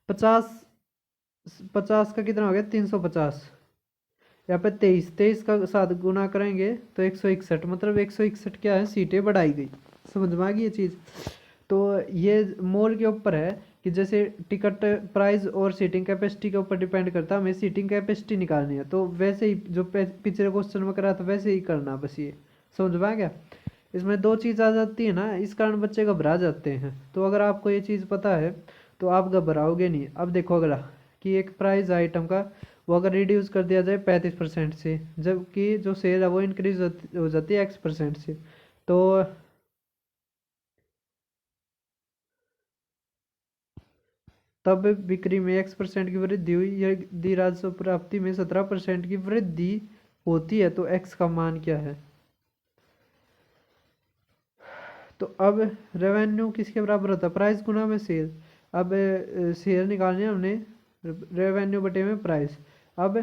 50 50 का कितना हो गया 350। यहाँ पे 23 का साथ गुना करेंगे तो 161, मतलब 161 क्या है सीटें बढ़ाई गई। समझ में आ गई ये चीज़। तो ये मॉल के ऊपर है कि जैसे टिकट प्राइस और सीटिंग कैपेसिटी के ऊपर डिपेंड करता है, हमें सीटिंग कैपेसिटी निकालनी है। तो वैसे ही जो पिछले क्वेश्चन में करा था वैसे ही करना बस। ये समझ में आ गया। इसमें दो चीज़ आ जाती है ना, इस कारण बच्चे घबरा जाते हैं। तो अगर आपको ये चीज़ पता है तो आप घबराओगे नहीं। अब देखो अगला कि एक प्राइस आइटम का वो अगर रिड्यूस कर दिया जाए 35% से, जबकि जो सेल है वो इंक्रीज हो जाती है X% से, तो तब बिक्री में X% की वृद्धि हुई, यदि राजस्व प्राप्ति में 17% की वृद्धि होती है तो X का मान क्या है। तो अब रेवेन्यू किसके बराबर होता है प्राइस गुना में सेल। अब सेल निकालनी है हमने रेवेन्यू बटे में प्राइस। अब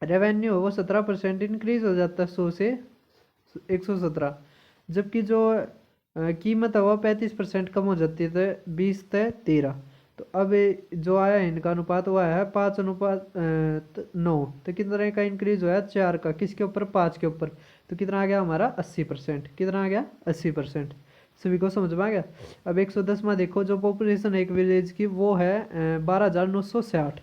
रेवेन्यू वो 17% इंक्रीज हो जाता है 100 से 117, जबकि जो कीमत है वो 35% कम हो जाती है तो 20 से 13। तो अब जो आया है इनका अनुपात वो आया है 5:9। तो कितने का इंक्रीज हुआ है 4 का, किसके ऊपर 5 के ऊपर। तो कितना आ गया हमारा 80%, कितना आ गया 80%। सभी को समझ में आ गया। अब 110वां देखो, जो पॉपुलेशन है एक विलेज की वो है 12,960।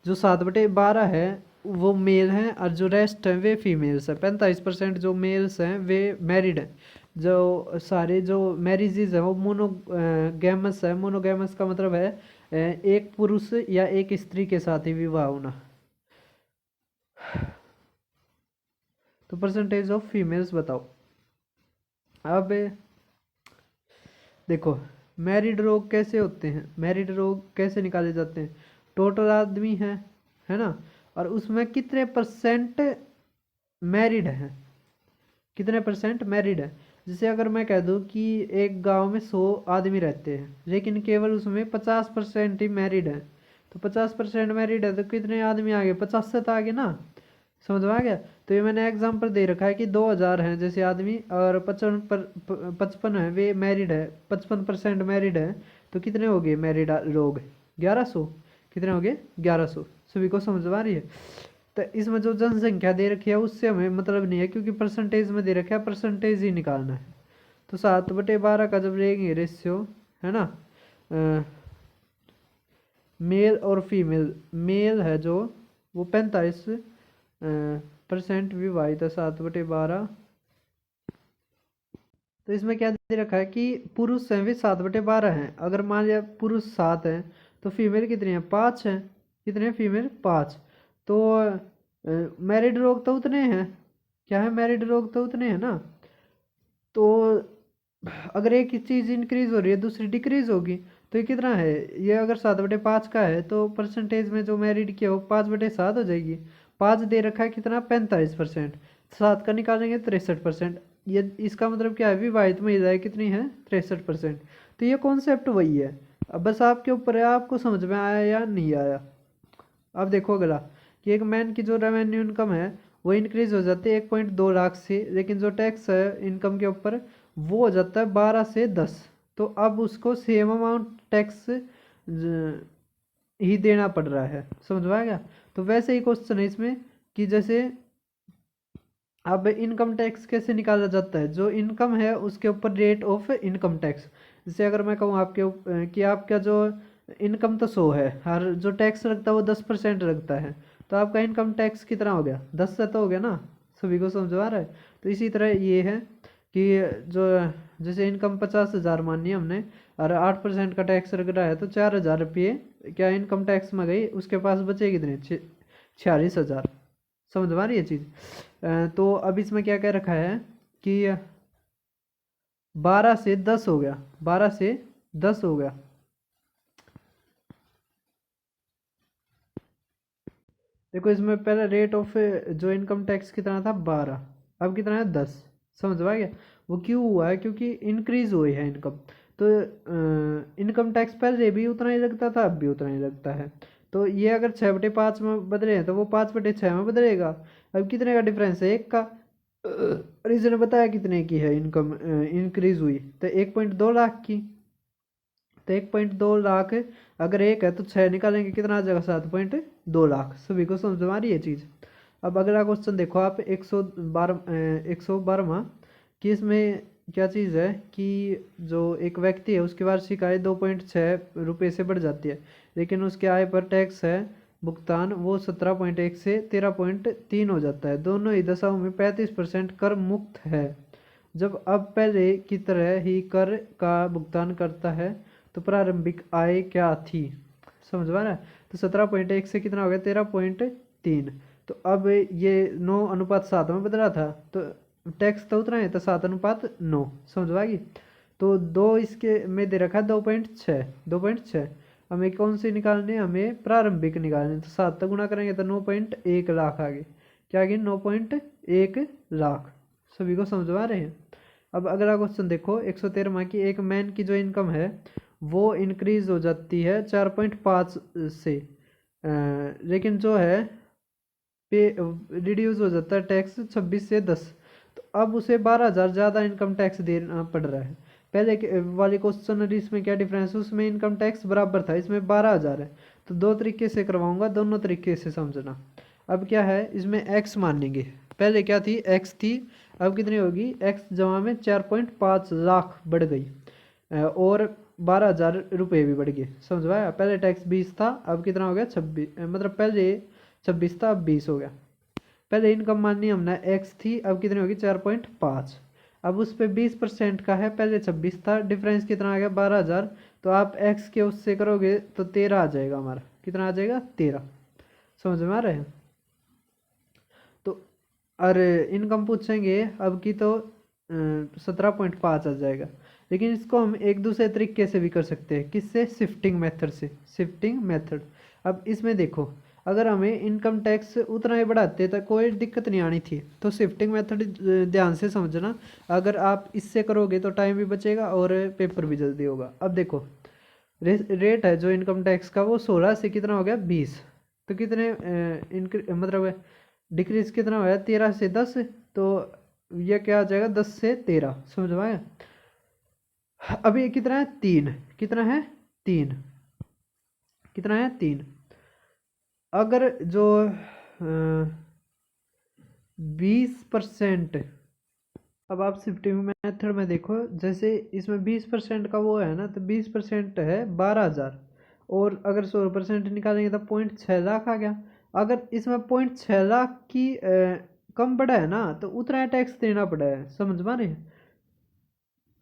जो 7/12 है वो मेल हैं और जो रेस्ट हैं वे फीमेल्स हैं। 45% जो मेल्स हैं वे मैरिड हैं। जो सारे जो मैरिजेज हैं वो मोनोगैमस है। मोनोगैमस का मतलब है एक पुरुष या एक स्त्री के साथ ही विवाह होना। तो परसेंटेज ऑफ फीमेल्स बताओ। अब देखो मैरिड रोग कैसे होते हैं, मैरिड रोग कैसे निकाले जाते हैं। टोटल आदमी है ना, और उसमें कितने परसेंट मैरिड हैं, कितने परसेंट मैरिड है। जैसे अगर मैं कह दूं कि एक गांव में 100 आदमी रहते हैं लेकिन केवल उसमें 50% ही मैरिड है, तो 50% मैरिड है तो कितने आदमी आ गए 50 से तो आ गए ना। समझ में आ गया। तो ये मैंने एग्जांपल दे रखा है कि 2000 हैं जैसे आदमी और 55 है वे मैरिड है, 55% मैरिड है। तो कितने हो गए मैरिड लोग 1100, कितने हो गए 1100। सभी को समझ में आ रही है। तो इसमें जो जनसंख्या दे रखी है उससे हमें मतलब नहीं है, क्योंकि परसेंटेज में दे रखा है, परसेंटेज ही निकालना है। तो 7/12 का जब लेंगे रेशियो, है ना, मेल और फीमेल, मेल है जो वो 45% विवाहित है 7/12। तो इसमें क्या दे रखा है कि पुरुष हैं वे 7/12 हैं। अगर मान लिया पुरुष 7 हैं तो फीमेल कितनी है 5 हैं, कितने फीमेल 5। तो मैरिड लोग तो उतने हैं, क्या है मैरिड लोग तो उतने हैं ना। तो अगर एक चीज़ इंक्रीज हो रही है दूसरी डिक्रीज होगी। तो ये कितना है, ये अगर 7/5 का है तो परसेंटेज में जो मैरिड किया हो 5/7 हो जाएगी। 5 दे रखा है कितना 45%, 7 का निकालेंगे 63%। ये इसका मतलब क्या है विवाहित महिलाएं कितनी है 63%। तो ये कॉन्सेप्ट वही है। अब बस आपके ऊपर है आपको समझ में आया या नहीं आया। अब देखो अगला कि एक मैन की जो रेवेन्यू इनकम है वो इंक्रीज हो जाती है 1.2 लाख से, लेकिन जो टैक्स है इनकम के ऊपर वो हो जाता है 12 से 10। तो अब उसको सेम अमाउंट टैक्स ही देना पड़ रहा है। समझ में आ गया। तो वैसे ही क्वेश्चन है इसमें कि जैसे अब इनकम टैक्स कैसे निकाला जाता है, जो इनकम है उसके ऊपर रेट ऑफ इनकम टैक्स। जैसे अगर मैं कहूँ कि आपका जो इनकम तो 100 है, हर जो टैक्स लगता है वो 10% लगता है, तो आपका इनकम टैक्स कितना हो गया, 10 से तो हो गया ना, सभी को समझ आ रहा है। तो इसी तरह ये है कि जो जैसे इनकम 50,000 मानी हमने और 8% का टैक्स लग रहा है, तो 4,000 रुपये क्या इनकम टैक्स में गई, उसके पास बचे कितने, 46,000। समझ में आ रही है चीज़। तो अब इसमें क्या क्या रखा है कि 12 से 10 हो गया, 12 से 10 हो गया। देखो इसमें पहले रेट ऑफ जो इनकम टैक्स कितना था 12, अब कितना है 10। समझ में आ गया। वो क्यों हुआ है, क्योंकि इंक्रीज हुई है इनकम। तो इनकम टैक्स पहले भी उतना ही लगता था, अब भी उतना ही लगता है। तो ये अगर 6/5 में बदले हैं तो वो 5/6 में बदलेगा। अब कितने का डिफरेंस है, 1 का। रीजन बताया कितने की है इनकम इंक्रीज हुई, तो 1.2 लाख की। तो 1.2 लाख अगर 1 है तो 6 निकालेंगे, कितना आ जाएगा, 7.2 लाख। सभी को समझ में आ रही है चीज़। अब अगला क्वेश्चन देखो आप, 112वां कि इसमें क्या चीज़ है कि जो एक व्यक्ति है उसकी वार्षिक आय 2.6 रुपये से बढ़ जाती है, लेकिन उसके आय पर टैक्स है भुगतान वो 17.1 से 13.3 हो जाता है। दोनों ही दशाओं में 35% कर मुक्त है। जब अब पहले की तरह ही कर का भुगतान करता है तो प्रारंभिक आय क्या थी। समझ में आ रहा है। तो 17.1 से कितना हो गया, 13.3। तो अब ये 9:7 में बदला था, तो टैक्स तो उतना है, तो 7:9। समझ में आ गई। तो दो इसके में दे रखा है 2.6, 2.6। हमें कौन सी निकालनी है, हमें प्रारंभिक निकालनी है। तो 7 तक गुणा करेंगे तो 9.1 लाख आ गए। क्या आ गई, 9.1 लाख। सभी को समझ में आ रहे हैं। अब अगला क्वेश्चन देखो, 113वां की एक मैन की जो इनकम है वो इंक्रीज हो जाती है 4.5 से, लेकिन जो है पे रिड्यूस हो जाता है टैक्स 26 से 10। तो अब उसे 12,000 ज़्यादा इनकम टैक्स देना पड़ रहा है। पहले वाले क्वेश्चन इसमें क्या डिफरेंस है, उसमें इनकम टैक्स बराबर था, इसमें 12,000 है। तो दो तरीके से करवाऊंगा, दोनों तरीके से समझना। अब क्या है, इसमें एक्स मानेंगे। पहले क्या थी, एक्स थी, अब कितनी होगी, एक्स जमा में 4.5 लाख बढ़ गई, और 12,000 रुपये भी बढ़ गए। समझ में आया। पहले टैक्स 20 था, अब कितना हो गया 26, मतलब पहले 26 था अब 20 हो गया। पहले इनकम मानी हमने एक्स थी, अब कितनी होगी 4.5। अब उस पर 20% का है, पहले 26 था, डिफरेंस कितना आ गया 12,000। तो आप एक्स के उससे करोगे तो 13 आ जाएगा हमारा, कितना आ जाएगा 13। समझ में आ रहे हैं। तो अरे इनकम पूछेंगे अब की तो 17.5 आ जाएगा। लेकिन इसको हम एक दूसरे तरीके से भी कर सकते हैं, किससे, शिफ्टिंग मेथड से, शिफ्टिंग मेथड। अब इसमें देखो, अगर हमें इनकम टैक्स उतना ही बढ़ाते तो कोई दिक्कत नहीं आनी थी। तो शिफ्टिंग मेथड ध्यान से समझना, अगर आप इससे करोगे तो टाइम भी बचेगा और पेपर भी जल्दी होगा। अब देखो रेट है जो इनकम टैक्स का वो 16 से कितना हो गया 20। तो कितने मतलब डिक्रीज कितना होया 13 से 10। तो ये क्या आ जाएगा 10 से 13। समझ में आया। अभी कितना है 3, कितना है 3, कितना है 3। अगर जो 20%, अब आप शिफ्टिंग मेथड में देखो, जैसे इसमें 20% का वो है ना, तो 20% है 12,000, और अगर 16% निकालेंगे तो 0.6 लाख आ गया। अगर इसमें 0.6 लाख की कम पड़ा है ना, तो उतना टैक्स देना पड़ा है। समझ में नहीं,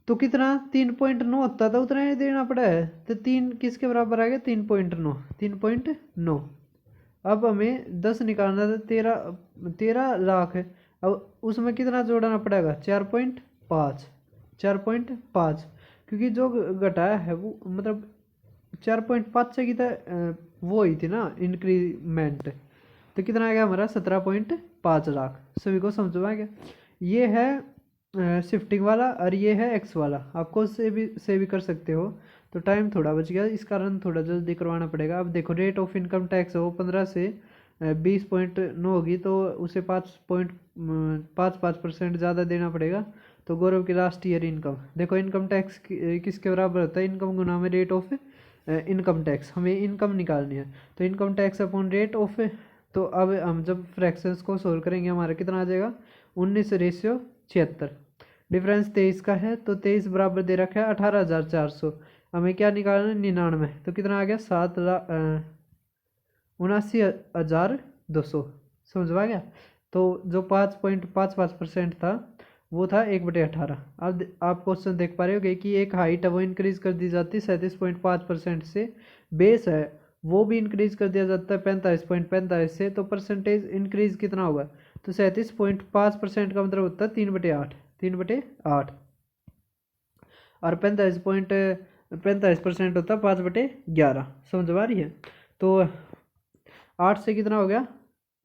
तो कितना 3.9 होता था, उतना ही देना पड़ा है। तो 3 किसके बराबर आ गया, 3.9, 3.9। अब हमें 10 निकालना था, 13 लाख है। अब उसमें कितना जोड़ना पड़ेगा, 4.5, 4.5, क्योंकि जो घटाया है वो मतलब 4.5 से कितना वो ही थी ना इंक्रीमेंट। तो कितना आ गया हमारा 17.5 लाख। सभी को समझ में आ गया। ये है शिफ्टिंग वाला, और ये है एक्स वाला। आपको से भी कर सकते हो। तो टाइम थोड़ा बच गया, इस कारण थोड़ा जल्दी करवाना पड़ेगा। अब देखो रेट ऑफ इनकम टैक्स हो 15 से 20.9 होगी, तो उसे 5.5% ज़्यादा देना पड़ेगा। तो गौरव की लास्ट ईयर इनकम देखो, इनकम टैक्स किसके बराबर होता है, इनकम गुना में रेट ऑफ इनकम टैक्स। हमें इनकम निकालनी है, तो income tax upon rate of तो अब हम जब फ्रैक्शंस को सोल्व करेंगे हमारा कितना आ जाएगा 19:76। डिफरेंस 23 का है, तो 23 बराबर दे रखा है 18,400। हमें क्या निकालना है 99, तो कितना आ गया 79,200। समझ में आ गया। तो जो 5.55% था वो था 1/18। अब आप क्वेश्चन देख पा रहे होगे कि एक हाइट है वो इंक्रीज कर दी जाती है 37.5% से, बेस है वो भी इंक्रीज कर दिया जाता है 45.45 से, तो परसेंटेज इंक्रीज कितना होगा, तो 37.5% का मतलब होता है 3/8 और 45% होता है 5/11। समझ में आ रही है। तो 8 से कितना हो गया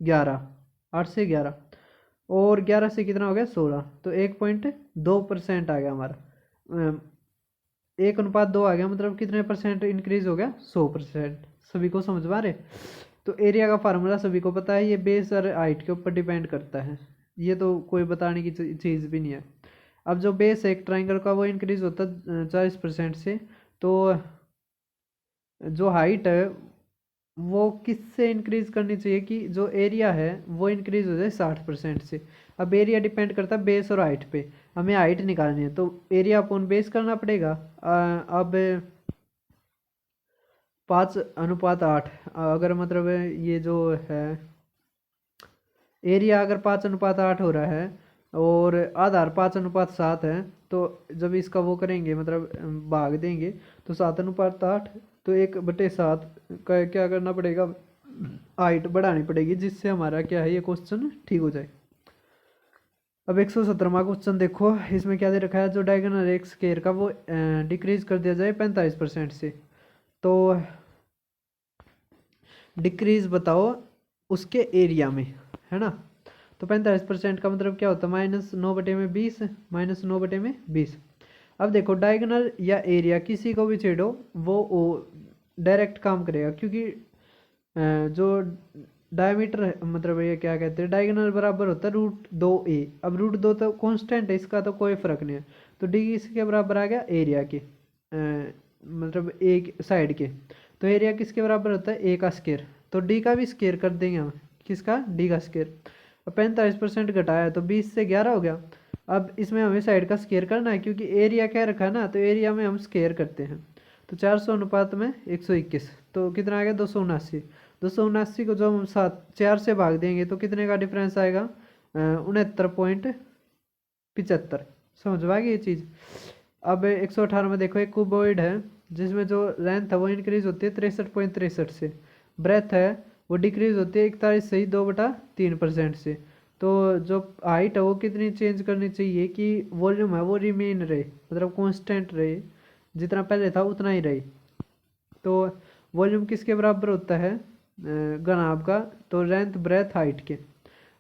11, 8 से 11 और 11 से कितना हो गया 16, तो 1.2% आ गया हमारा। 1:2 आ गया, मतलब कितने परसेंट इंक्रीज हो गया 100%। सभी को समझ में आ रहे। तो एरिया का फार्मूला सभी को पता है, ये बेस और हाइट के ऊपर डिपेंड करता है, ये तो कोई बताने की चीज़ भी नहीं है। अब जो बेस है एक ट्राइंगल का वो इंक्रीज होता है 40% से, तो जो हाइट है वो किससे इंक्रीज करनी चाहिए कि जो एरिया है वो इंक्रीज हो जाए 60% से। अब एरिया डिपेंड करता है बेस और हाइट पे, हमें हाइट निकालनी है तो एरिया अपॉन बेस करना पड़ेगा। अब 5:8 अगर मतलब ये जो है एरिया अगर 5:8 हो रहा है और आधार 5:7 है, तो जब इसका वो करेंगे मतलब भाग देंगे तो 7:8, तो 1/7 का क्या करना पड़ेगा, हाइट बढ़ानी पड़ेगी, जिससे हमारा क्या है ये क्वेश्चन ठीक हो जाए। अब 117वां क्वेश्चन देखो, इसमें क्या दे रखा है, जो डायगोनल एक स्क्वायर का वो डिक्रीज कर दिया जाए 45% से, तो डिक्रीज बताओ उसके एरिया में, है ना। तो 45% का मतलब क्या होता है -9/20, -9/20। अब देखो डायगोनल या एरिया किसी को भी छेड़ो वो डायरेक्ट काम करेगा, क्योंकि जो डायमीटर मतलब ये क्या कहते हैं डायगोनल बराबर होता है √2a। अब √2 तो कांस्टेंट है, इसका तो कोई फर्क नहीं है, तो डी इसके बराबर आ गया एरिया के मतलब एक साइड के, तो एरिया किसके बराबर होता है a का स्क्वायर, तो डी का भी स्क्वायर कर देंगे हम, किसका डी का स्क्वायर। अब 45% घटाया तो 20 से 11 हो गया। अब इसमें हमें साइड का स्क्वायर करना है, क्योंकि एरिया क्या रखा है ना, तो एरिया में हम स्क्वायर करते हैं, तो 400:121, तो कितना आ गया 279। 279 को जब हम 4 से भाग देंगे तो कितने का डिफरेंस आएगा 69.75। समझ में आ गई ये चीज़। अब 118 में देखो एक क्यूबॉइड है जिसमें जो लेंथ है वो इंक्रीज होती है 63.63 से, ब्रेथ है वो डिक्रीज होती है 41.2/3% से, तो जो हाइट है वो कितनी चेंज करनी चाहिए कि वॉल्यूम है वो रिमेन रहे, मतलब कांस्टेंट रहे, जितना पहले था उतना ही रहे। तो वॉल्यूम किसके बराबर होता है घनाभ का, तो लेंथ ब्रेथ हाइट के।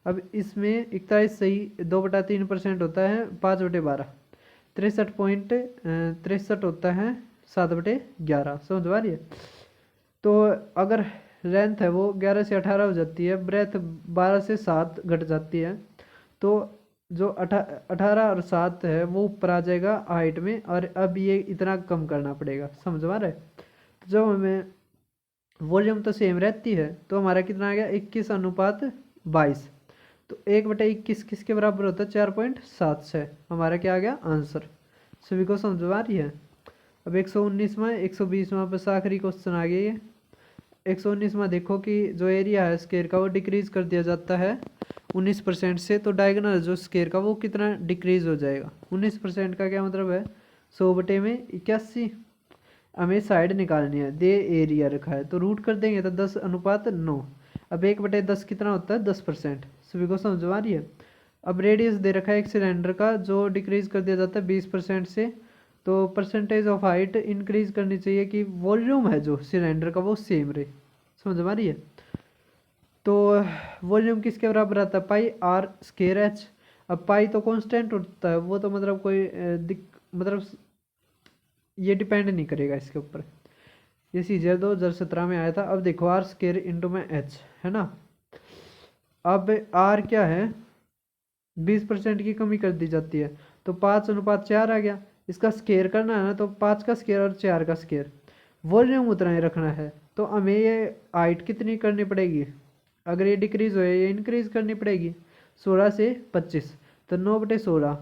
अब इसमें 41.2/3% होता है 5/12, 63.63 होता है 7/11। समझ आ रही है। तो अगर लेंथ है वो 11 से 18 हो जाती है, ब्रेथ 12 से 7 घट जाती है, तो जो 18 और 7 है वो ऊपर आ जाएगा हाइट में, और अब ये इतना कम करना पड़ेगा। समझ में आ रहा है। तो जब हमें वॉल्यूम तो सेम रहती है तो हमारा कितना आ गया 21:22, तो 1/21 किसके बराबर होता है 4.76, हमारा क्या आ गया आंसर। सभी को समझ में आ रही है। अब 119वां 120वां बस आखिरी क्वेश्चन आ गया ये। 119वां देखो कि जो एरिया है स्क्वायर का वो डिक्रीज कर दिया जाता है 19% से, तो डायगोनल जो स्क्वायर का वो कितना डिक्रीज हो जाएगा 19% का क्या मतलब है 100/81। हमें साइड निकालनी है, दे एरिया रखा है तो रूट कर देंगे तो 10:9। अब 1/10 कितना होता है 10%। सभी को समझ आ रही है। अब रेडियस दे रखा है एक सिलेंडर का जो डिक्रीज कर दिया जाता है 20% से, तो परसेंटेज ऑफ हाइट इंक्रीज करनी चाहिए कि वॉल्यूम है जो सिलेंडर का वो सेम रहे। समझ में आ रही है। तो वॉल्यूम किसके बराबर आता है πr²h। अब पाई तो कांस्टेंट होता है, वो तो मतलब कोई मतलब ये डिपेंड नहीं करेगा इसके ऊपर, ये सीजर 2017 में आया था। अब देखो r² में h है ना। अब r क्या है 20% की कमी कर दी जाती है, तो 5:4 आ गया। इसका स्केयर करना है ना, तो 5 का स्केयर और 4 का स्केयर, वॉल्यूम उतना ही रखना है, तो हमें ये हाइट कितनी करनी पड़ेगी, अगर ये डिक्रीज़ हो ये इंक्रीज़ करनी पड़ेगी। 16 से 25 तो 9/16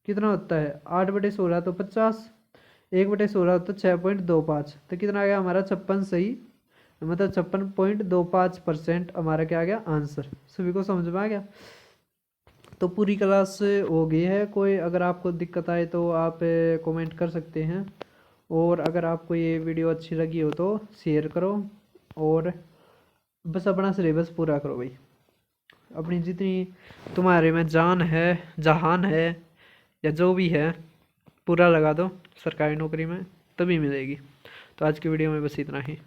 कितना होता है 8/16 तो 50, 1/16 तो 6.25 तो कितना आ गया हमारा 56 सही, मतलब 56.25% हमारा क्या आ गया आंसर। सभी को समझ में आ गया। तो पूरी क्लास हो गई है। कोई अगर आपको दिक्कत आए तो आप कमेंट कर सकते हैं, और अगर आपको ये वीडियो अच्छी लगी हो तो शेयर करो, और बस अपना सिलेबस पूरा करो भाई। अपनी जितनी तुम्हारे में जान है, जहान है, या जो भी है पूरा लगा दो, सरकारी नौकरी में तभी मिलेगी। तो आज की वीडियो में बस इतना ही।